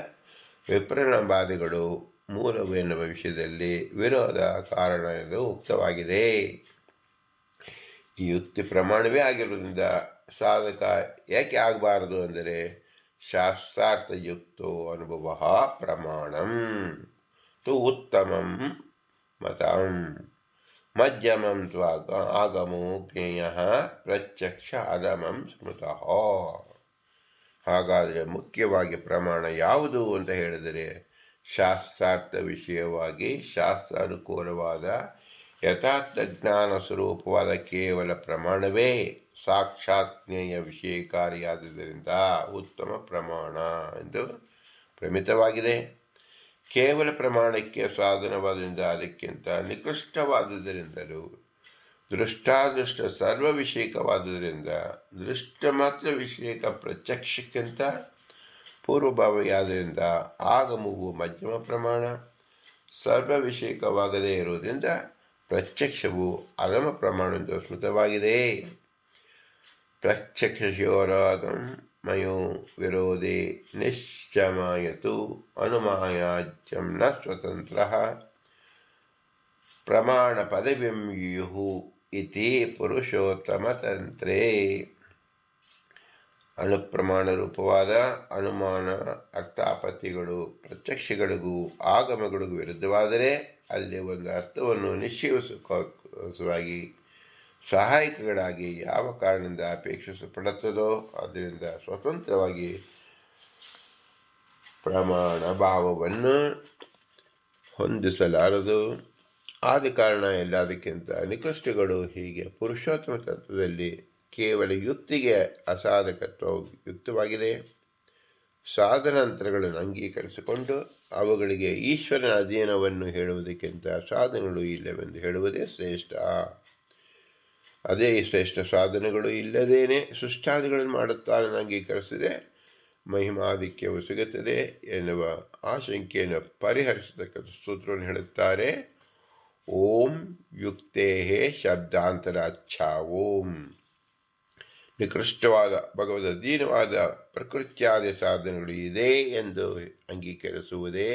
ವಿಪ್ರಲಂಬಾದಿಗಳು ಮೂಲವು ಎನ್ನುವ ವಿಷಯದಲ್ಲಿ ವಿರೋಧ ಕಾರಣ ಎಂದು ಉಕ್ತವಾಗಿದೆ. ಈ ಯುಕ್ತಿ ಪ್ರಮಾಣವೇ ಆಗಿರುವುದರಿಂದ ಸಾಧಕ ಯಾಕೆ ಆಗಬಾರದು ಅಂದರೆ ಶಾಸ್ತ್ರಾರ್ಥಯುಕ್ತೋ ಅನುಭವ ಪ್ರಮಾಣಂ ತು ಉತ್ತಮಂ ಮತಂ ಮಧ್ಯಮಂ ತ್ವಾಗ ಆಗಮೋ ಜ್ಞೇಯ ಪ್ರತ್ಯಕ್ಷ ಅಧಮಂ ಸ್ಮೃತಃ. ಹಾಗಾದರೆ ಮುಖ್ಯವಾಗಿ ಪ್ರಮಾಣ ಯಾವುದು ಅಂತ ಹೇಳಿದರೆ ಶಾಸ್ತ್ರಾರ್ಥ ವಿಷಯವಾಗಿ ಶಾಸ್ತ್ರಾನುಕೂಲವಾದ ಯಥಾರ್ಥ ಜ್ಞಾನ ಸ್ವರೂಪವಾದ ಕೇವಲ ಪ್ರಮಾಣವೇ ಸಾಕ್ಷಾತ್ ಜ್ಞೇಯ ವಿಷಯಕಾರಿಯಾದುದರಿಂದ ಉತ್ತಮ ಪ್ರಮಾಣ ಎಂದು ಪ್ರಮಿತವಾಗಿದೆ. ಕೇವಲ ಪ್ರಮಾಣಕ್ಕೆ ಸಾಧನವಾದ್ದರಿಂದ ಅದಕ್ಕಿಂತ ನಿಕೃಷ್ಟವಾದುದರಿಂದಲೂ ದೃಷ್ಟಾದೃಷ್ಟ ಸರ್ವ ವಿಷಯಕವಾದುದರಿಂದ ದೃಷ್ಟ ಮಾತ್ರ ವಿಷಯಕ ಪ್ರತ್ಯಕ್ಷಕ್ಕಿಂತ ಪೂರ್ವಭಾವಿಯಾದ್ದರಿಂದ ಆಗಮವು ಮಧ್ಯಮ ಪ್ರಮಾಣ, ಸರ್ವ ವಿಷಯಕವಾಗದೇ ಇರುವುದರಿಂದ ಪ್ರತ್ಯಕ್ಷವು ಅಧಮ ಪ್ರಮಾಣದಿಂದ ಸ್ಮೃತವಾಗಿದೆ. ಪ್ರತ್ಯಕ್ಷಯೋರಾಗಂ ಮಯೋ ವಿರೋಧೆ ನಿಶ್ಚಮಯತು ಅನುಮಾಯಾಜ್ಯಂ ನ ಸ್ವತಂತ್ರ ಪ್ರಮಾಣ ಪದವಿಂ ಯುಹು ಇತಿ ಪುರುಷೋತ್ತಮತಂತ್ರೇ. ಅನುಪ್ರಮಾಣ ರೂಪವಾದ ಅನುಮಾನ ಅರ್ಥಾಪತ್ತಿಗಳು ಪ್ರತ್ಯಕ್ಷಗಳಿಗೂ ಆಗಮಗಳಿಗೂ ವಿರುದ್ಧವಾದರೆ ಅಲ್ಲಿ ಒಂದು ಅರ್ಥವನ್ನು ನಿಶ್ಚಯಿಸುವಾಗಿ ಸಹಾಯಕಗಳಾಗಿ ಯಾವ ಕಾರಣದಿಂದ ಅಪೇಕ್ಷಿಸಲ್ಪಡುತ್ತದೋ ಅದರಿಂದ ಸ್ವತಂತ್ರವಾಗಿ ಪ್ರಮಾಣ ಭಾವವನ್ನು ಹೊಂದಿಸಲಾರದು. ಆದ ಕಾರಣ ಎಲ್ಲದಕ್ಕಿಂತ ನಿಕೃಷ್ಟಗಳು. ಹೀಗೆ ಪುರುಷೋತ್ತಮ ತತ್ವದಲ್ಲಿ ಕೇವಲ ಯುಕ್ತಿಗೆ ಅಸಾಧಕತ್ವ ಯುಕ್ತವಾಗಿದೆ. ಸಾಧನಾಂತರಗಳನ್ನು ಅಂಗೀಕರಿಸಿಕೊಂಡು ಅವುಗಳಿಗೆ ಈಶ್ವರನ ಅಧೀನವನ್ನು ಹೇಳುವುದಕ್ಕಿಂತ ಸಾಧನಗಳು ಇಲ್ಲವೆಂದು ಹೇಳುವುದೇ ಶ್ರೇಷ್ಠ. ಅದೇ ಶ್ರೇಷ್ಠ ಸಾಧನಗಳು ಇಲ್ಲದೇನೆ ಸೃಷ್ಟಾದಿಗಳನ್ನು ಮಾಡುತ್ತಾನೆ ಅಂಗೀಕರಿಸಿದೆ ಮಹಿಮಾಧಿಕ್ಯವು ಸಿಗುತ್ತದೆ ಎನ್ನುವ ಆಶಂಕೆಯನ್ನು ಪರಿಹರಿಸತಕ್ಕಂಥ ಸೂತ್ರವನ್ನು ಹೇಳುತ್ತಾರೆ. ಓಂ ಯುಕ್ತೇ ಶಬ್ದಾಂತರಾಚ್ಛ ಓಂ. ನಿಕೃಷ್ಟವಾದ ಭಗವದಧೀನವಾದ ಪ್ರಕೃತ್ಯಾದಿ ಸಾಧನಗಳು ಇದೆ ಎಂದು ಅಂಗೀಕರಿಸುವುದೇ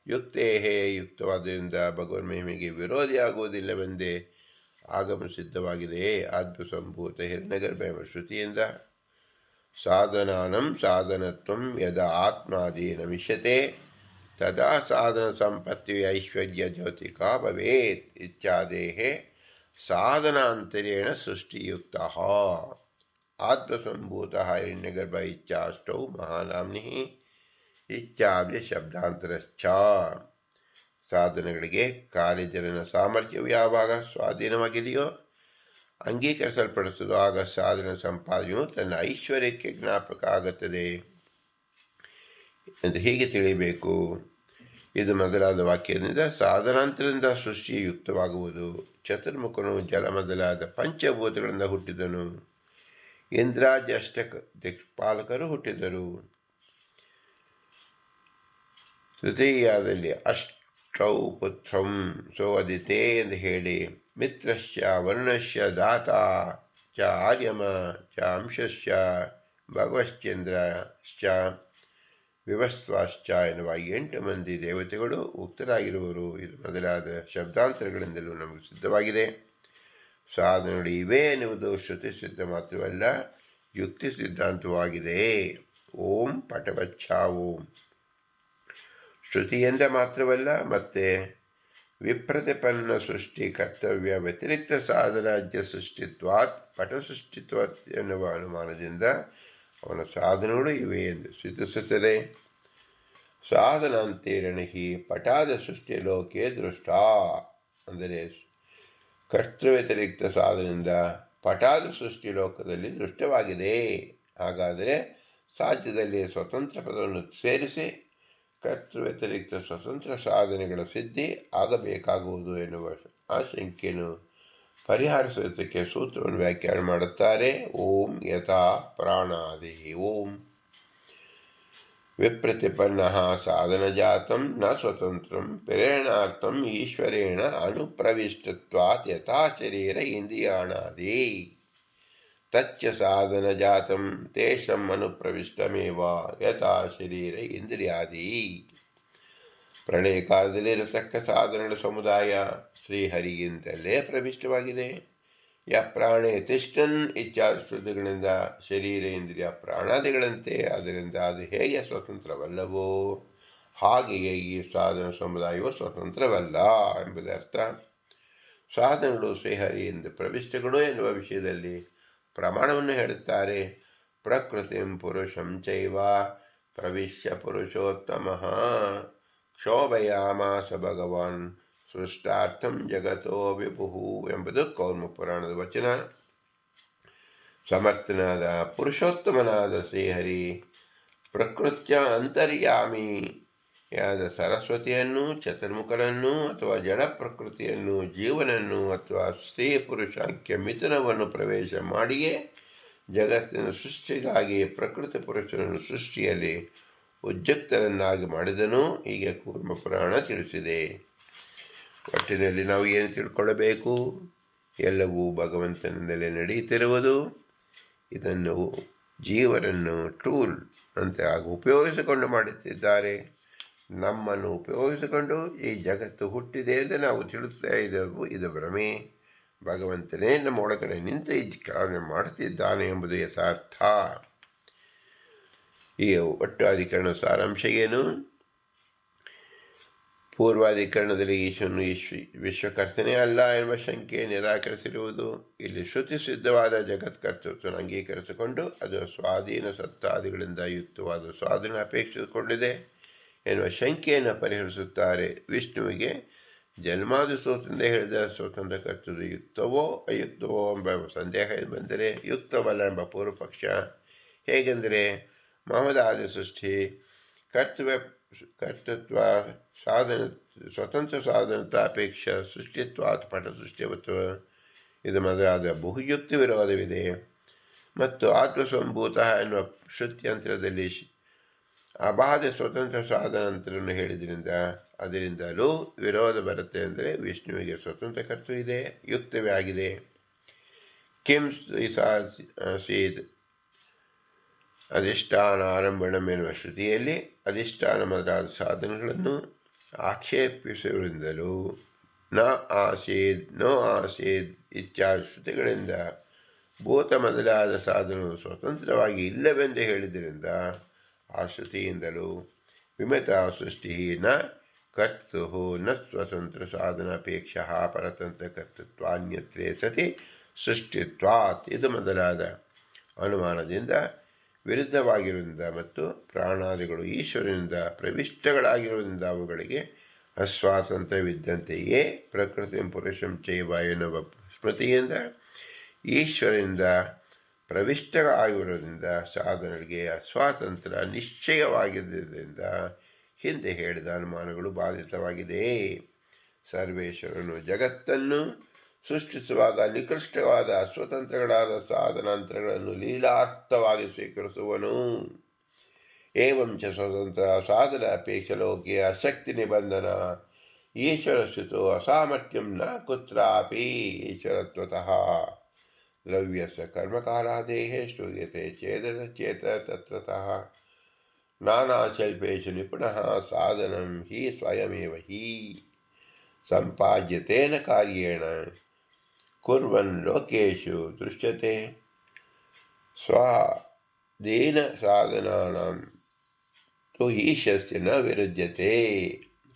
ಯುಕ್ತೇ ಯುಕ್ತವಾದ್ದರಿಂದ ಭಗವನ್ ಮಹಿಮೆಗೆ ವಿರೋಧಿಯಾಗುವುದಿಲ್ಲವೆಂದೇ ಆಗಮ ಸಿದ್ಧವಾಗಿದೆ. ಆತ್ಮಸಂಭೂತ ಹಿರಣ್ಯಗರ್ಭ ಎಂಬ ಶ್ರುತಿಯಿಂದ ಸಾಧನಾನಂ ಸಾಧನತ್ವಂ ಯದಾ ಆತ್ಮಾದೀನ ಮಿಷ್ಯತೆ ತದಾ ಸಾಧನ ಸಂಪತ್ತಿ ಐಶ್ವರ್ಯ ಜ್ಯೋತಿಕಾ ಭವೇತ್ ಇತ್ಯಾದೇಹ ಸಾಧನಾಂತರೇಣ ಸೃಷ್ಟಿಯುಕ್ತ ಆತ್ಮಸಂಭೂತ ಹಿರಣ್ಯಗರ್ಭ ಇತ್ಯಾಷ್ಟೌ ಮಹಾನಾಮ್ನಿ ಇತ್ಯಾದ್ಯ ಶಬ್ದಾಂತರಶ್ಚ. ಸಾಧನಗಳಿಗೆ ಕಾರ್ಯಜನ ಸಾಮರ್ಥ್ಯವು ಯಾವಾಗ ಸ್ವಾಧೀನವಾಗಿದೆಯೋ ಅಂಗೀಕರಿಸಲ್ಪಡುತ್ತದೋ ಆಗ ಸಾಧನ ಸಂಪಾದನೆಯು ತನ್ನ ಐಶ್ವರ್ಯಕ್ಕೆ ಜ್ಞಾಪಕ ಆಗುತ್ತದೆ. ಎಂದು ಹೀಗೆ ತಿಳಿಯಬೇಕು. ಇದು ಮೊದಲಾದ ವಾಕ್ಯದಿಂದ ಸಾಧನಾಂತರದಿಂದ ಸೃಷ್ಟಿಯು ಯುಕ್ತವಾಗುವುದು. ಚತುರ್ಮುಖನು ಜಲ ಮೊದಲಾದ ಪಂಚಭೂತಗಳಿಂದ ಹುಟ್ಟಿದನು. ಇಂದ್ರಾದಿ ಅಷ್ಟ ದಿಕ್ಪಾಲಕರು ಹುಟ್ಟಿದರು. ತೃತೀಯದಲ್ಲಿ ಅಷ್ಟೌ ಪುತ್ರಂ ಸೋದಿತೆ ಎಂದು ಹೇಳಿ ಮಿತ್ರಶ್ಚ ವರುಣಶ್ಚ ದಾತಾ ಚ ಆರ್ಯಮ ಚ ಅಂಶಶ್ಚ ಭಗವಶ್ಚಂದ್ರಶ್ಚ ವಿವಸ್ವಾಶ್ಚ ಎನ್ನುವ 8 ಮಂದಿ ದೇವತೆಗಳು ಉಕ್ತರಾಗಿರುವರು. ಇದು ಮೊದಲಾದ ಶಬ್ದಾಂತರಗಳಿಂದಲೂ ನಮಗೆ ಸಿದ್ಧವಾಗಿದೆ. ಸಾಧನೆಗಳು ಇವೆ ಎನ್ನುವುದು ಶ್ರುತಿ ಸಿದ್ಧ ಮಾತ್ರವಲ್ಲ, ಯುಕ್ತಿ ಸಿದ್ಧಾಂತವಾಗಿದೆ. ಓಂ ಪಟವಚ್ಛಾ ಓಂ ಶ್ರುತಿಯಿಂದ ಮಾತ್ರವಲ್ಲ, ಮತ್ತೆ ವಿಪ್ರತಿಪನ್ನ ಸೃಷ್ಟಿ ಕರ್ತವ್ಯ ವ್ಯತಿರಿಕ್ತ ಸಾಧನಾಜ್ಯ ಸೃಷ್ಟಿತ್ವಾತ್ ಪಟಸೃಷ್ಟಿತ್ವಾತ್ ಎನ್ನುವ ಅನುಮಾನದಿಂದ ಅವನ ಸಾಧನಗಳು ಇವೆ ಎಂದು ಸಿದ್ಧಿಸುತ್ತದೆ. ಸಾಧನಾಂತೇರಣಿ ಪಟಾದ ಸೃಷ್ಟಿ ಲೋಕೆ ದೃಷ್ಟ, ಅಂದರೆ ಕರ್ತೃವ್ಯತಿರಿಕ್ತ ಸಾಧನೆಯಿಂದ ಪಟಾದ ಸೃಷ್ಟಿ ಲೋಕದಲ್ಲಿ ದೃಷ್ಟವಾಗಿದೆ. ಹಾಗಾದರೆ ಸಾಧ್ಯದಲ್ಲಿ ಸ್ವತಂತ್ರ ಪದವನ್ನು ಸೇರಿಸಿ ಕರ್ತೃವ್ಯತಿರಿಕ್ತ ಸ್ವತಂತ್ರ ಸಾಧನೆಗಳ ಸಿದ್ಧಿ ಆಗಬೇಕಾಗುವುದು ಎನ್ನುವ ಆಶಂಕೆಯನ್ನು ಪರಿಹರಿಸುವುದಕ್ಕೆ ಸೂತ್ರವನ್ನು ವ್ಯಾಖ್ಯಾನ ಮಾಡುತ್ತಾರೆ. ಓಂ ಯಥಾ ಪ್ರಾಣಾದಿ. ಓಂ ವಿಪ್ರತಿಪನ್ನ ಸಾಧನಜಾತಂ ನ ಸ್ವತಂತ್ರಂ ಪ್ರೇರಣಾರ್ಥಂ ಈಶ್ವರೇಣ ಅನುಪ್ರವಿಷ್ಟತ್ವಾತ್ ಯಥಾ ಶರೀರ ಇಂದ್ರಿಯಾಣಾದಿ ತಚ್ಚ ಸಾಧನಜಾತಂ ತೇಷಂ ಅನುಪ್ರವಿಷ್ಟಮೇವ ಯಥಾ ಶರೀರ ಇಂದ್ರಿಯಾದಿ. ಪ್ರಳಯ ಕಾಲದಲ್ಲಿರತಕ್ಕ ಸಾಧನಗಳ ಸಮುದಾಯ ಶ್ರೀಹರಿಗಿಂತಲೇ ಪ್ರವಿಷ್ಟವಾಗಿದೆ. ಯ ಪ್ರಾಣೇ ತಿಷ್ಠನ್ ಇತ್ಯಾದಿ ಶ್ರುತಿಗಳಿಂದ ಶರೀರ ಇಂದ್ರಿಯ ಪ್ರಾಣಾದಿಗಳಂತೆ, ಅದರಿಂದ ಅದು ಹೇಗೆ ಸ್ವತಂತ್ರವಲ್ಲವೋ ಹಾಗೆಯೇ ಈ ಸಾಧನ ಸಮುದಾಯವು ಸ್ವತಂತ್ರವಲ್ಲ ಎಂಬುದರ್ಥ. ಸಾಧನಗಳು ಶ್ರೀಹರಿಯಿಂದ ಪ್ರವಿಷ್ಟಗಳು ಎನ್ನುವ ವಿಷಯದಲ್ಲಿ ಪ್ರಮಾಣವನ್ನು ಹೇಳುತ್ತಾರೆ. ಪ್ರಕೃತಿಂ ಪುರುಷಂ ಚೈವ ಪ್ರವಿಶ್ಯ ಪುರುಷೋತ್ತಮಃ ಕ್ಷೋಭಯಾಮಾಸ ಭಗವಾನ್ ಸೃಷ್ಟಾರ್ಥಂ ಜಗತೋ ವಿಭುಃ ಎಂಬುದು ಕೌರ್ಮ ಪುರಾಣದ ವಚನ. ಸಮರ್ಥನಾದ ಪುರುಷೋತ್ತಮನಾದ ಶ್ರೀಹರಿ ಪ್ರಕೃತ್ಯ ಅಂತರ್ಯಾಮಿಯಾದ ಸರಸ್ವತಿಯನ್ನು, ಚತುರ್ಮುಖನನ್ನು ಅಥವಾ ಜಡ ಪ್ರಕೃತಿಯನ್ನು, ಜೀವನನ್ನು ಅಥವಾ ಸ್ತ್ರೀ ಪುರುಷಾಂಕ್ಯ ಮಿಥುನವನ್ನು ಪ್ರವೇಶ ಮಾಡಿಯೇ ಜಗತ್ತಿನ ಸೃಷ್ಟಿಗಾಗಿ ಪ್ರಕೃತಿ ಪುರುಷನನ್ನು ಸೃಷ್ಟಿಯಲ್ಲಿ ಉದ್ಯುಕ್ತರನ್ನಾಗಿ ಮಾಡಿದನು. ಹೀಗೆ ಕೂರ್ಮ ಪುರಾಣ ತಿಳಿಸಿದೆ. ಒಟ್ಟಿನಲ್ಲಿ ನಾವು ಏನು ತಿಳ್ಕೊಳ್ಳಬೇಕು? ಎಲ್ಲವೂ ಭಗವಂತನಿಂದಲೇ ನಡೆಯುತ್ತಿರುವುದು. ಇದನ್ನು ಜೀವನನ್ನು ಟೂಲ್ ಅಂತ ಉಪಯೋಗಿಸಿಕೊಂಡು ಮಾಡುತ್ತಿದ್ದಾರೆ. ನಮ್ಮನ್ನು ಉಪಯೋಗಿಸಿಕೊಂಡು ಈ ಜಗತ್ತು ಹುಟ್ಟಿದೆ ಎಂದು ನಾವು ತಿಳಿಸ್ತಾ ಇದ್ದೆವು. ಇದು ಭ್ರಮೆ. ಭಗವಂತನೇ ನಮ್ಮ ಒಳಗಡೆ ನಿಂತು ಈ ಕಾರ್ಯ ಮಾಡುತ್ತಿದ್ದಾನೆ ಎಂಬುದು ಯಥಾರ್ಥ. ಈ ಒಟ್ಟು ಅಧಿಕರಣ ಸಾರಾಂಶ ಏನು? ಪೂರ್ವಾಧಿಕರಣದಲ್ಲಿ ಈಶ್ವರನು ವಿಶ್ವಕರ್ತನೇ ಅಲ್ಲ ಎಂಬ ಶಂಕೆ ನಿರಾಕರಿಸಿರುವುದು. ಇಲ್ಲಿ ಶ್ರುತಿ ಸಿದ್ಧವಾದ ಜಗತ್ಕರ್ತೃತ್ವವನ್ನು ಅಂಗೀಕರಿಸಿಕೊಂಡು ಅದು ಸ್ವಾಧೀನ ಸತ್ತಾದಿಗಳಿಂದ ಯುಕ್ತವಾದ ಸ್ವಾಧೀನ ಅಪೇಕ್ಷಿಸಿಕೊಂಡಿದೆ ಎನ್ನುವ ಶಂಕೆಯನ್ನು ಪರಿಹರಿಸುತ್ತಾರೆ. ವಿಷ್ಣುವಿಗೆ ಜನ್ಮಾದಿ ಸ್ತೋತ್ರದಿಂದ ಹೇಳಿದ ಸ್ವತಂತ್ರ ಕರ್ತೃ ಯುಕ್ತವೋ ಅಯುಕ್ತವೋ ಎಂಬ ಸಂದೇಹ ಬಂದರೆ ಯುಕ್ತವಲ್ಲ ಎಂಬ ಪೂರ್ವಪಕ್ಷ. ಹೇಗೆಂದರೆ ಮಹದಾದಿ ಸೃಷ್ಟಿ ಕರ್ತೃತ್ವ ಸಾಧನ ಸ್ವತಂತ್ರ ಸಾಧನತಾಪೇಕ್ಷ ಸೃಷ್ಟಿತ್ವಾತ್ ಪಟ ಸೃಷ್ಟಿವತ್ವ ಇದು ಮೊದಲಾದ ಬಹುಯುಕ್ತಿ ವಿರೋಧವಿದೆ. ಮತ್ತು ಆತ್ಮಸಂಭೂತ ಎನ್ನುವ ಶ್ರುತ್ಯಂತರದಲ್ಲಿ ಅಬಾಧ ಸ್ವತಂತ್ರ ಸಾಧನಾಂತರವನ್ನು ಹೇಳಿದ್ರಿಂದ ಅದರಿಂದಲೂ ವಿರೋಧ ಬರುತ್ತೆ. ಅಂದರೆ ವಿಷ್ಣುವಿಗೆ ಸ್ವತಂತ್ರ ಕರ್ತೃ ಇದೆ, ಯುಕ್ತವೇ ಆಗಿದೆ. ಕಿಂ ಸೀದ್ ಅಧಿಷ್ಠಾನ ಆರಂಭಣಂ ಎನ್ನುವ ಶ್ರುತಿಯಲ್ಲಿ ಅಧಿಷ್ಠಾನ ಮೊದಲಾದ ಸಾಧನಗಳನ್ನು ಆಕ್ಷೇಪಿಸುವುದರಿಂದಲೂ ನ ಆಸೇದ್ ಇತ್ಯಾದಿ ಶ್ರುತಿಗಳಿಂದ ಭೂತ ಮೊದಲಾದ ಸಾಧನವು ಸ್ವತಂತ್ರವಾಗಿ ಇಲ್ಲವೆಂದು ಹೇಳಿದ್ದರಿಂದ ಆ ಶ್ರುತಿಯಿಂದಲೂ ವಿಮತ ಸೃಷ್ಟಿ ನ ಕರ್ತು ನ ಸ್ವತಂತ್ರ ಸಾಧನಾಪೇಕ್ಷ ಪರತಂತ್ರ ಕರ್ತೃತ್ವಾನ್ಯತ್ರೇ ಸತಿ ಸೃಷ್ಟಿತ್ವಾತ್ ಇದು ಮೊದಲಾದ ಅನುಮಾನದಿಂದ ವಿರುದ್ಧವಾಗಿರುವುದರಿಂದ ಮತ್ತು ಪ್ರಾಣಾದಿಗಳು ಈಶ್ವರನಿಂದ ಪ್ರವಿಷ್ಟಗಳಾಗಿರುವುದರಿಂದ ಅವುಗಳಿಗೆ ಅಸ್ವಾತಂತ್ರ್ಯವಿದ್ದಂತೆಯೇ ಪ್ರಕೃತಿ ಪುರುಷಂ ಚೈವ ಎನ್ನುವ ಸ್ಮೃತಿಯಿಂದ ಈಶ್ವರನಿಂದ ಪ್ರವಿಷ್ಟವಾಗಿರುವುದರಿಂದ ಸಾಧನೆಗೆ ಸ್ವಾತಂತ್ರ್ಯ ನಿಶ್ಚಯವಾಗಿದ್ದರಿಂದ ಹಿಂದೆ ಹೇಳಿದ ಅನುಮಾನಗಳು ಬಾಧಿತವಾಗಿದೆ. ಸರ್ವೇಶ್ವರನು ಜಗತ್ತನ್ನು ಸೃಷ್ಟಿಸುವಾಗ ನಿಕೃಷ್ಟವಾದ ಸ್ವತಂತ್ರಗಳಾದ ಸಾಧನಾಂತರಗಳನ್ನು ಲೀಲಾರ್ಥವಾಗಿ ಸ್ವೀಕರಿಸುವನು. ಏವಂಚ ಸ್ವತಂತ್ರ ಸಾಧನ ಅಪೇಕ್ಷಲೋಕ್ಯ ಶಕ್ತಿ ನಿಬಂಧನ ಈಶ್ವರಸ್ಥಿತೋ ಅಸಾಮರ್ಥ್ಯಂ ನ ಕುತ್ರಾಪಿ ಈಶ್ವರತ್ವತಃ ದ್ರವ್ಯಸ್ಯ ಕರ್ಮಕಾಲಾದೇಹೇ ಶ್ರೂಯತೆ ಚೇತ ತತ್ರತಃ ನಾನಾಶಿಲ್ಪೇಷು ನಿಪುಣಃ ಸಾಧನಂ ಹಿ ಸ್ವಯಮೇವ ಹಿ ಸಂಪಾದ್ಯತೇನ ಕಾರ್ಯೇಣ ಕುರ್ವನ್ ಲೋಕೇಶು ದೃಶ್ಯತೆ. ಸ್ವಾಧೀನ ಸಾಧನಾನಾಂ ತು ಈಶಸ್ಯ ನ ವಿರುದ್ಯತೆ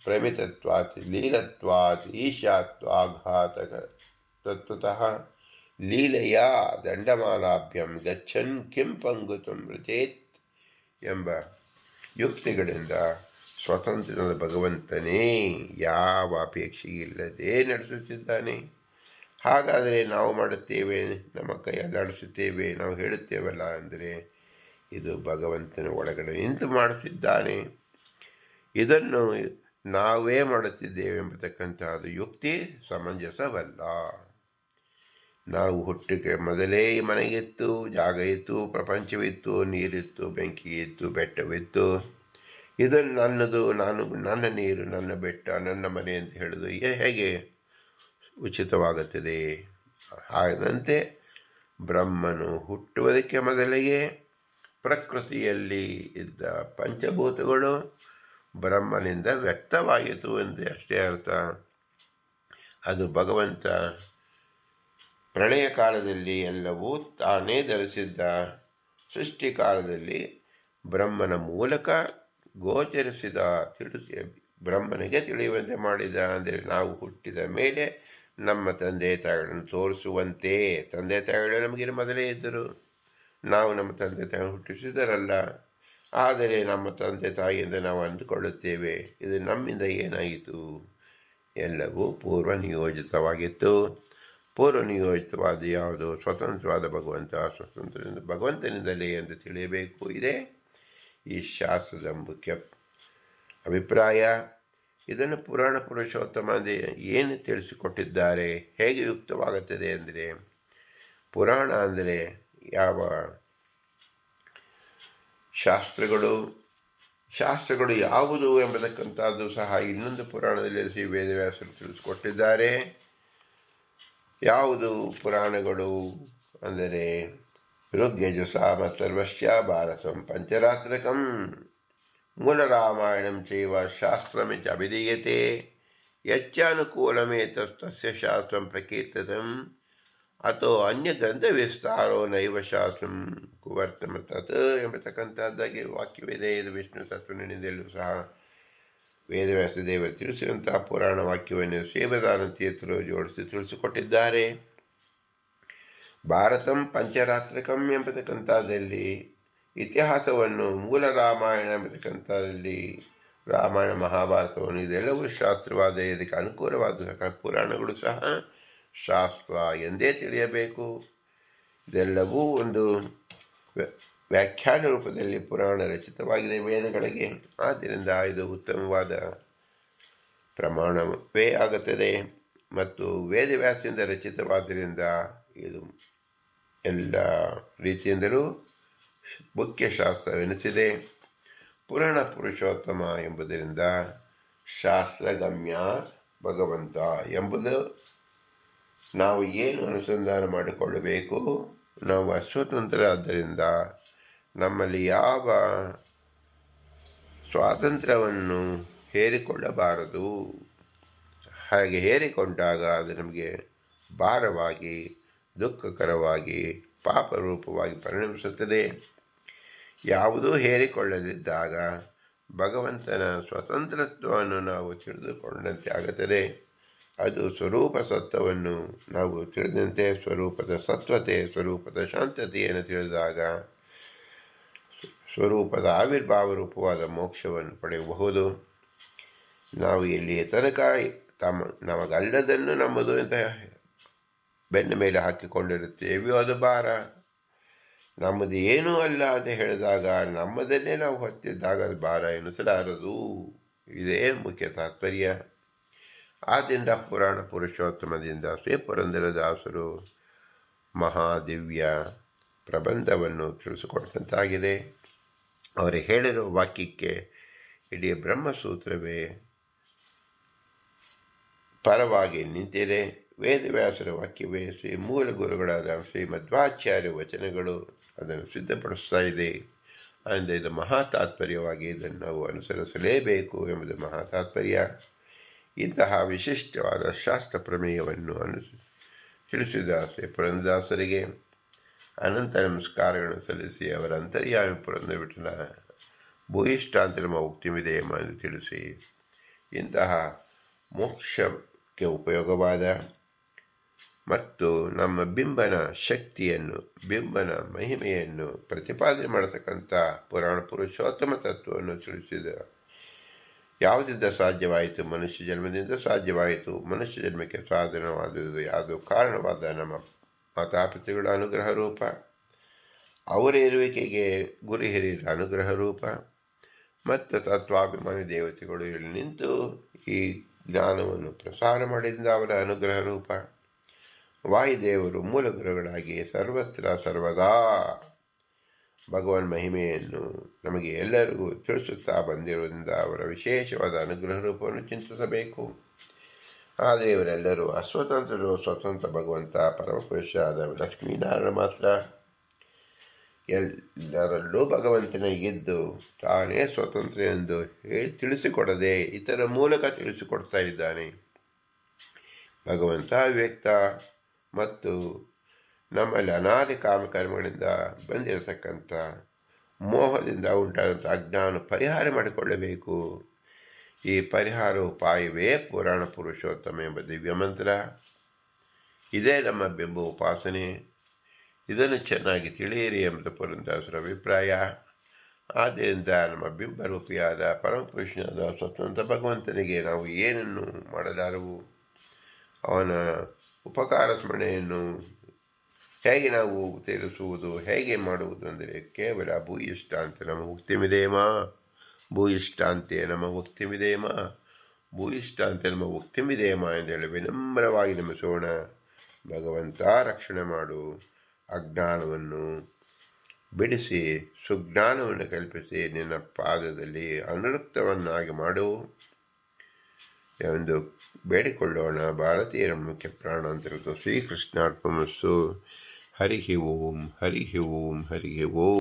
ಪ್ರಮಿತತ್ವಾತ್ ಲೀಲತ್ವಾತ್ ಈಶಾತ್ವಾಘಾತಕ ತತ್ವತಃ ಲೀಲೆಯಾ ದಂಡಮಾಲಾಭ್ಯಂ ಗಚ್ಚನ್ ಕಿಂ ಪಂಗುತಂ ವ್ರಜೇತ್ ಎಂಬ ಯುಕ್ತಿಗಳಿಂದ ಸ್ವತಂತ್ರನಾದ ಭಗವಂತನೇ ಯಾವ ಅಪೇಕ್ಷೆಯಿಲ್ಲದೆ ನಡೆಸುತ್ತಿದ್ದಾನೆ. ಹಾಗಾದರೆ ನಾವು ಮಾಡುತ್ತೇವೆ, ನಮ್ಮ ಕೈಯಲ್ಲಿ ನಡೆಸುತ್ತೇವೆ, ನಾವು ಹೇಳುತ್ತೇವಲ್ಲ ಅಂದರೆ ಇದು ಭಗವಂತನ ಒಳಗಡೆ ನಿಂತು ಮಾಡುತ್ತಿದ್ದಾನೆ. ಇದನ್ನು ನಾವೇ ಮಾಡುತ್ತಿದ್ದೇವೆ ಎಂಬತಕ್ಕಂಥದ್ದು ಯುಕ್ತಿ ಸಮಂಜಸವಲ್ಲ. ನಾವು ಹುಟ್ಟಿಗೆ ಮೊದಲೇ ಮನೆಗಿತ್ತು, ಜಾಗ ಇತ್ತು, ಪ್ರಪಂಚವಿತ್ತು, ನೀರಿತ್ತು, ಬೆಂಕಿ ಇತ್ತು, ಬೆಟ್ಟವಿತ್ತು. ಇದನ್ನು ನನ್ನದು, ನನ್ನ ನೀರು, ನನ್ನ ಬೆಟ್ಟ, ನನ್ನ ಮನೆ ಅಂತ ಹೇಳೋದು ಹೇಗೆ ಉಚಿತವಾಗುತ್ತದೆ? ಹಾಗಂತೆ ಬ್ರಹ್ಮನು ಹುಟ್ಟುವುದಕ್ಕೆ ಮೊದಲಿಗೆ ಪ್ರಕೃತಿಯಲ್ಲಿ ಇದ್ದ ಪಂಚಭೂತಗಳು ಬ್ರಹ್ಮನಿಂದ ವ್ಯಕ್ತವಾಯಿತು ಎಂದೇ ಅಷ್ಟೇ ಅರ್ಥ. ಅದು ಭಗವಂತ ಪ್ರಳಯ ಕಾಲದಲ್ಲಿ ಎಲ್ಲವೂ ತಾನೇ ಧರಿಸಿದ್ದ ಸೃಷ್ಟಿ ಕಾಲದಲ್ಲಿ ಬ್ರಹ್ಮನ ಮೂಲಕ ಗೋಚರಿಸಿದ ಬ್ರಹ್ಮನಿಗೆ ತಿಳಿಯುವಂತೆ ಮಾಡಿದ. ಅಂದರೆ ನಾವು ಹುಟ್ಟಿದ ಮೇಲೆ ನಮ್ಮ ತಂದೆ ತಾಯಿಗಳನ್ನು ತೋರಿಸುವಂತೆ, ತಂದೆ ತಾಯಿಗಳು ನಮಗಿನ ಮೊದಲೇ ಇದ್ದರು, ನಾವು ನಮ್ಮ ತಂದೆ ತಾಯಿ ಹುಟ್ಟಿಸಿದರಲ್ಲ. ಆದರೆ ನಮ್ಮ ತಂದೆ ತಾಯಿಯಿಂದ ನಾವು ಅಂದುಕೊಳ್ಳುತ್ತೇವೆ ಇದು ನಮ್ಮಿಂದ ಏನಾಯಿತು. ಎಲ್ಲವೂ ಪೂರ್ವ ನಿಯೋಜಿತವಾಗಿತ್ತು. ಪೂರ್ವ ನಿಯೋಜಿತವಾದ ಯಾವುದು? ಸ್ವತಂತ್ರವಾದ ಭಗವಂತ, ಸ್ವತಂತ್ರದಿಂದ ಭಗವಂತನಿಂದಲೇ ಎಂದು ತಿಳಿಯಬೇಕು. ಇದೆ ಈ ಶಾಸ್ತ್ರದ ಮುಖ್ಯ ಅಭಿಪ್ರಾಯ. ಇದನ್ನು ಪುರಾಣ ಪುರುಷೋತ್ತಮ ಏನು ತಿಳಿಸಿಕೊಟ್ಟಿದ್ದಾರೆ, ಹೇಗೆ ಯುಕ್ತವಾಗುತ್ತದೆ ಅಂದರೆ, ಪುರಾಣ ಅಂದರೆ ಯಾವ ಶಾಸ್ತ್ರಗಳು ಯಾವುದು ಎಂಬತಕ್ಕಂಥದ್ದು ಸಹ ಇನ್ನೊಂದು ಪುರಾಣದಲ್ಲಿ ಶ್ರೀ ವೇದವ್ಯಾಸರು ತಿಳಿಸಿಕೊಟ್ಟಿದ್ದಾರೆ. ಯಾವುದು ಪುರಾಣಗಳು ಅಂದರೆ ಋಗ್ಯಜುಸಾಮ ಸರ್ವಸ್ಯ ಭಾರತಂ ಪಂಚರಾತ್ರಕಂ ಮೂಲ ರಾಮಾಯಣಂ ಚೈವ ಶಾಸ್ತ್ರಮಿತಿ ಅಭಿಧೀಯತೆ ಯಚ್ಚಾನುಕೂಲಮೇತಸ್ತಸ್ಯ ಶಾಸ್ತ್ರಂ ಪ್ರಕೀರ್ತಿತಂ ಅಥೋ ಅನ್ಯ ಗ್ರಂಥ ವಿಸ್ತಾರೋ ನೈವ ಶಾಸ್ತ್ರಂ ಕುವರ್ತಮ ತತ್ ಎಂಬತಕ್ಕಂಥದ್ದಾಗಿ ವಾಕ್ಯವಿದೆ. ಇದು ವಿಷ್ಣು ತತ್ವನಿಂದಲೂ ಸಹ ವೇದವ್ಯಾಸ ದೇವರು ತಿಳಿಸಿದಂತಹ ಪುರಾಣ ವಾಕ್ಯವನ್ನು ಸೇವದಾನ ತೀರ್ಥರು ಜೋಡಿಸಿ ತಿಳಿಸಿಕೊಟ್ಟಿದ್ದಾರೆ. ಭಾರತಂ ಪಂಚರಾತ್ರಕಂ ಎಂಬತಕ್ಕಂಥದ್ದಲ್ಲಿ ಇತಿಹಾಸವನ್ನು, ಮೂಲ ರಾಮಾಯಣ ಎಂಬತಕ್ಕಂಥದ್ದಲ್ಲಿ ರಾಮಾಯಣ ಮಹಾಭಾರತವನ್ನು, ಇದೆಲ್ಲವೂ ಶಾಸ್ತ್ರವಾದ, ಇದಕ್ಕೆ ಅನುಕೂಲವಾದ ಸಕಲ ಪುರಾಣಗಳು ಸಹ ಶಾಸ್ತ್ರ ಎಂದೇ ತಿಳಿಯಬೇಕು. ಇದೆಲ್ಲವೂ ಒಂದು ವ್ಯಾಖ್ಯಾನ ರೂಪದಲ್ಲಿ ಪುರಾಣ ರಚಿತವಾಗಿದೆ ವೇದಗಳಿಗೆ. ಆದ್ದರಿಂದ ಇದು ಉತ್ತಮವಾದ ಪ್ರಮಾಣವೇ ಆಗುತ್ತದೆ. ಮತ್ತು ವೇದವ್ಯಾಸದಿಂದ ರಚಿತವಾದ್ದರಿಂದ ಇದು ಎಲ್ಲ ರೀತಿಯಿಂದಲೂ ಮುಖ್ಯ ಶಾಸ್ತ್ರವೆನಿಸಿದೆ. ಪುರಾಣ ಪುರುಷೋತ್ತಮ ಎಂಬುದರಿಂದ ಶಾಸ್ತ್ರಗಮ್ಯ ಭಗವಂತ ಎಂಬುದು ನಾವು ಏನು ಅನುಸಂಧಾನ ಮಾಡಿಕೊಳ್ಳಬೇಕು. ನಾವು ಅಸ್ವತಂತ್ರ ಆದ್ದರಿಂದ ನಮ್ಮಲ್ಲಿ ಯಾವ ಸ್ವಾತಂತ್ರ್ಯವನ್ನು ಹೇರಿಕೊಳ್ಳಬಾರದು. ಹಾಗೆ ಹೇರಿಕೊಂಡಾಗ ಅದು ನಮಗೆ ಭಾರವಾಗಿ, ದುಃಖಕರವಾಗಿ, ಪಾಪರೂಪವಾಗಿ ಪರಿಣಮಿಸುತ್ತದೆ. ಯಾವುದೂ ಹೇರಿಕೊಳ್ಳದಿದ್ದಾಗ ಭಗವಂತನ ಸ್ವತಂತ್ರತ್ವವನ್ನು ನಾವು ತಿಳಿದುಕೊಂಡಂತೆ ಆಗುತ್ತದೆ. ಅದು ಸ್ವರೂಪ ಸತ್ವವನ್ನು ನಾವು ತಿಳಿದಂತೆ, ಸ್ವರೂಪದ ಸತ್ವತೆ, ಸ್ವರೂಪದ ಶಾಂತತೆಯನ್ನು ತಿಳಿದಾಗ ಸ್ವರೂಪದ ಆವಿರ್ಭಾವ ರೂಪವಾದ ಮೋಕ್ಷವನ್ನು ಪಡೆಯಬಹುದು. ನಾವು ಎಲ್ಲಿಯ ತನಕ ನಮಗಲ್ಲದನ್ನು ನಮ್ಮದು ಅಂತ ಬೆನ್ನ ಮೇಲೆ ಹಾಕಿಕೊಂಡಿರುತ್ತೇವೆಯೋ ಅದು ಭಾರ. ನಮ್ಮದು ಏನೂ ಅಲ್ಲ ಅಂತ ಹೇಳಿದಾಗ ನಮ್ಮದನ್ನೇ ನಾವು ಹೊತ್ತಿದ್ದಾಗ ಅದು ಭಾರ ಎನಿಸಲಾರದು. ಇದೇ ಮುಖ್ಯ ತಾತ್ಪರ್ಯ. ಆದ್ದರಿಂದ ಪುರಾಣ ಪುರುಷೋತ್ತಮದಿಂದ ಶ್ರೀ ಪುರಂದರದಾಸರು ಮಹಾದಿವ್ಯ ಪ್ರಬಂಧವನ್ನು ತಿಳಿಸಿಕೊಟ್ಟಂತಾಗಿದೆ. ಅವರು ಹೇಳಿರುವ ವಾಕ್ಯಕ್ಕೆ ಇಡೀ ಬ್ರಹ್ಮಸೂತ್ರವೇ ಪರವಾಗಿ ನಿಂತಿದೆ. ವೇದವ್ಯಾಸರ ವಾಕ್ಯವೇ ಶ್ರೀ ಮೂಲ ಗುರುಗಳಾದ ಶ್ರೀ ಮಧ್ವಾಚಾರ್ಯ ವಚನಗಳು ಅದನ್ನು ಸಿದ್ಧಪಡಿಸ್ತಾ ಇದೆ. ಆದ್ದರಿಂದ ಇದು ಮಹಾ ತಾತ್ಪರ್ಯವಾಗಿ ಇದನ್ನು ನಾವು ಅನುಸರಿಸಲೇಬೇಕು ಎಂಬುದು ಮಹಾ ತಾತ್ಪರ್ಯ. ಇಂತಹ ವಿಶಿಷ್ಟವಾದ ಶಾಸ್ತ್ರ ಪ್ರಮೇಯವನ್ನು ತಿಳಿಸಿದ ಶ್ರೀ ಪುರಂದರದಾಸರಿಗೆ ಅನಂತ ನಮಸ್ಕಾರಗಳನ್ನು ಸಲ್ಲಿಸಿ ಅವರ ಅಂತರ್ಯಾಮಿ ಪುರಂದರ ವಿಠಲ ಭೂಯಿಷ್ಠಾಂತ ನಮ್ಮ ಮುಕ್ತಿಮಿದೆ ಎಂದು ತಿಳಿಸಿ, ಇಂತಹ ಮೋಕ್ಷಕ್ಕೆ ಉಪಯೋಗವಾದ ಮತ್ತು ನಮ್ಮ ಬಿಂಬನ ಶಕ್ತಿಯನ್ನು, ಬಿಂಬನ ಮಹಿಮೆಯನ್ನು ಪ್ರತಿಪಾದನೆ ಮಾಡತಕ್ಕಂಥ ಪುರಾಣ ಪುರುಷೋತ್ತಮ ತತ್ವವನ್ನು ತಿಳಿಸಿದ. ಯಾವುದರಿಂದ ಸಾಧ್ಯವಾಯಿತು? ಮನುಷ್ಯ ಜನ್ಮದಿಂದ ಸಾಧ್ಯವಾಯಿತು. ಮನುಷ್ಯ ಜನ್ಮಕ್ಕೆ ಸಾಧನವಾದುದು ಯಾವುದೋ ಕಾರಣವಾದ ನಮ್ಮ ಮಾತಾಪಿತೃಗಳ ಅನುಗ್ರಹ ರೂಪ, ಅವರ ಇರುವಿಕೆಗೆ ಗುರು ಹಿರಿಯರ ಅನುಗ್ರಹ ರೂಪ ಮತ್ತು ತತ್ವಾಭಿಮಾನಿ ದೇವತೆಗಳು ಇಲ್ಲಿ ನಿಂತು ಈ ಜ್ಞಾನವನ್ನು ಪ್ರಸಾರ ಮಾಡಿದಿಂದ ಅವರ ಅನುಗ್ರಹ ರೂಪ, ವಾಯುದೇವರು ಮೂಲ ಗುರುಗಳಾಗಿ ಸರ್ವತ್ರ ಸರ್ವದಾ ಭಗವನ್ ಮಹಿಮೆಯನ್ನು ನಮಗೆ ಎಲ್ಲರಿಗೂ ತಿಳಿಸುತ್ತಾ ಬಂದಿರುವುದರಿಂದ ಅವರ ವಿಶೇಷವಾದ ಅನುಗ್ರಹ ರೂಪವನ್ನು ಚಿಂತಿಸಬೇಕು. ಆದರೆ ಇವರೆಲ್ಲರೂ ಅಸ್ವತಂತ್ರರು. ಸ್ವತಂತ್ರ ಭಗವಂತ ಪರಮಪುರುಷ ಆದ ಲಕ್ಷ್ಮೀನಾರಾಯಣ ಮಾತ್ರ ಎಲ್ಲರಲ್ಲೂ ಭಗವಂತನ ಗೆದ್ದು ತಾನೇ ಸ್ವತಂತ್ರ ಎಂದು ಹೇಳಿ ತಿಳಿಸಿಕೊಡದೆ ಇತರ ಮೂಲಕ ತಿಳಿಸಿಕೊಡ್ತಾ ಇದ್ದಾನೆ. ಭಗವಂತ ವ್ಯಕ್ತ ಮತ್ತು ನಮ್ಮಲ್ಲಿ ಅನಾದಿ ಕಾಮಕರ್ಮಗಳಿಂದ ಬಂದಿರತಕ್ಕಂಥ ಮೋಹದಿಂದ ಉಂಟಾದಂಥ ಅಜ್ಞಾನ ಪರಿಹಾರ ಮಾಡಿಕೊಳ್ಳಬೇಕು. ಈ ಪರಿಹಾರ ಉಪಾಯವೇ ಪುರಾಣ ಪುರುಷೋತ್ತಮ ಎಂಬ ದಿವ್ಯ ಮಂತ್ರ. ಇದೇ ನಮ್ಮ ಬಿಂಬ ಉಪಾಸನೆ. ಇದನ್ನು ಚೆನ್ನಾಗಿ ತಿಳಿಯಿರಿ ಎಂಬುದು ಪುರಂದರದಾಸರ ಅಭಿಪ್ರಾಯ. ಆದ್ದರಿಂದ ನಮ್ಮ ಬಿಂಬರೂಪಿಯಾದ ಪರಮಪುರುಷನಾದ ಸ್ವತಂತ್ರ ಭಗವಂತನಿಗೆ ನಾವು ಏನನ್ನು ಮಾಡಲಾರವು. ಅವನ ಉಪಕಾರ ಸ್ಮರಣೆಯನ್ನು ಹೇಗೆ ನಾವು ತೀರಿಸುವುದು, ಹೇಗೆ ಮಾಡುವುದು ಅಂದರೆ ಕೇವಲ ಭೂಯಿಷ್ಠಾಂತೆ ನಮ್ಮ ಮುಕ್ತಿಮಿದೇಮ, ಭೂಯಿಷ್ಠಾಂತೆ ನಮ್ಮ ಮುಕ್ತಿಮಿದೇಮ, ಭೂಯಿಷ್ಠಾಂತೆ ನಮ್ಮ ಮುಕ್ತಿಮಿದೇಮ ಎಂದೇಳಿ ವಿನಮ್ರವಾಗಿ ನಮಿಸೋಣ. ಭಗವಂತ ರಕ್ಷಣೆ ಮಾಡು, ಅಜ್ಞಾನವನ್ನು ಬಿಡಿಸಿ ಸುಜ್ಞಾನವನ್ನು ಕಲ್ಪಿಸಿ ನಿನ್ನ ಪಾದದಲ್ಲಿ ಅನುರಕ್ತವನ್ನಾಗಿ ಮಾಡು ಎಂದು ಬೇಡಿಕೊಳ್ಳೋಣ. ಭಾರತೀಯರ ಮುಖ್ಯ ಪ್ರಾಣ ಅಂತ ಶ್ರೀಕೃಷ್ಣಾರ್ಪಣಮಸ್ತು. ಹರಿ ಓಂ, ಹರಿ ಓಂ, ಹರಿ ಓಂ.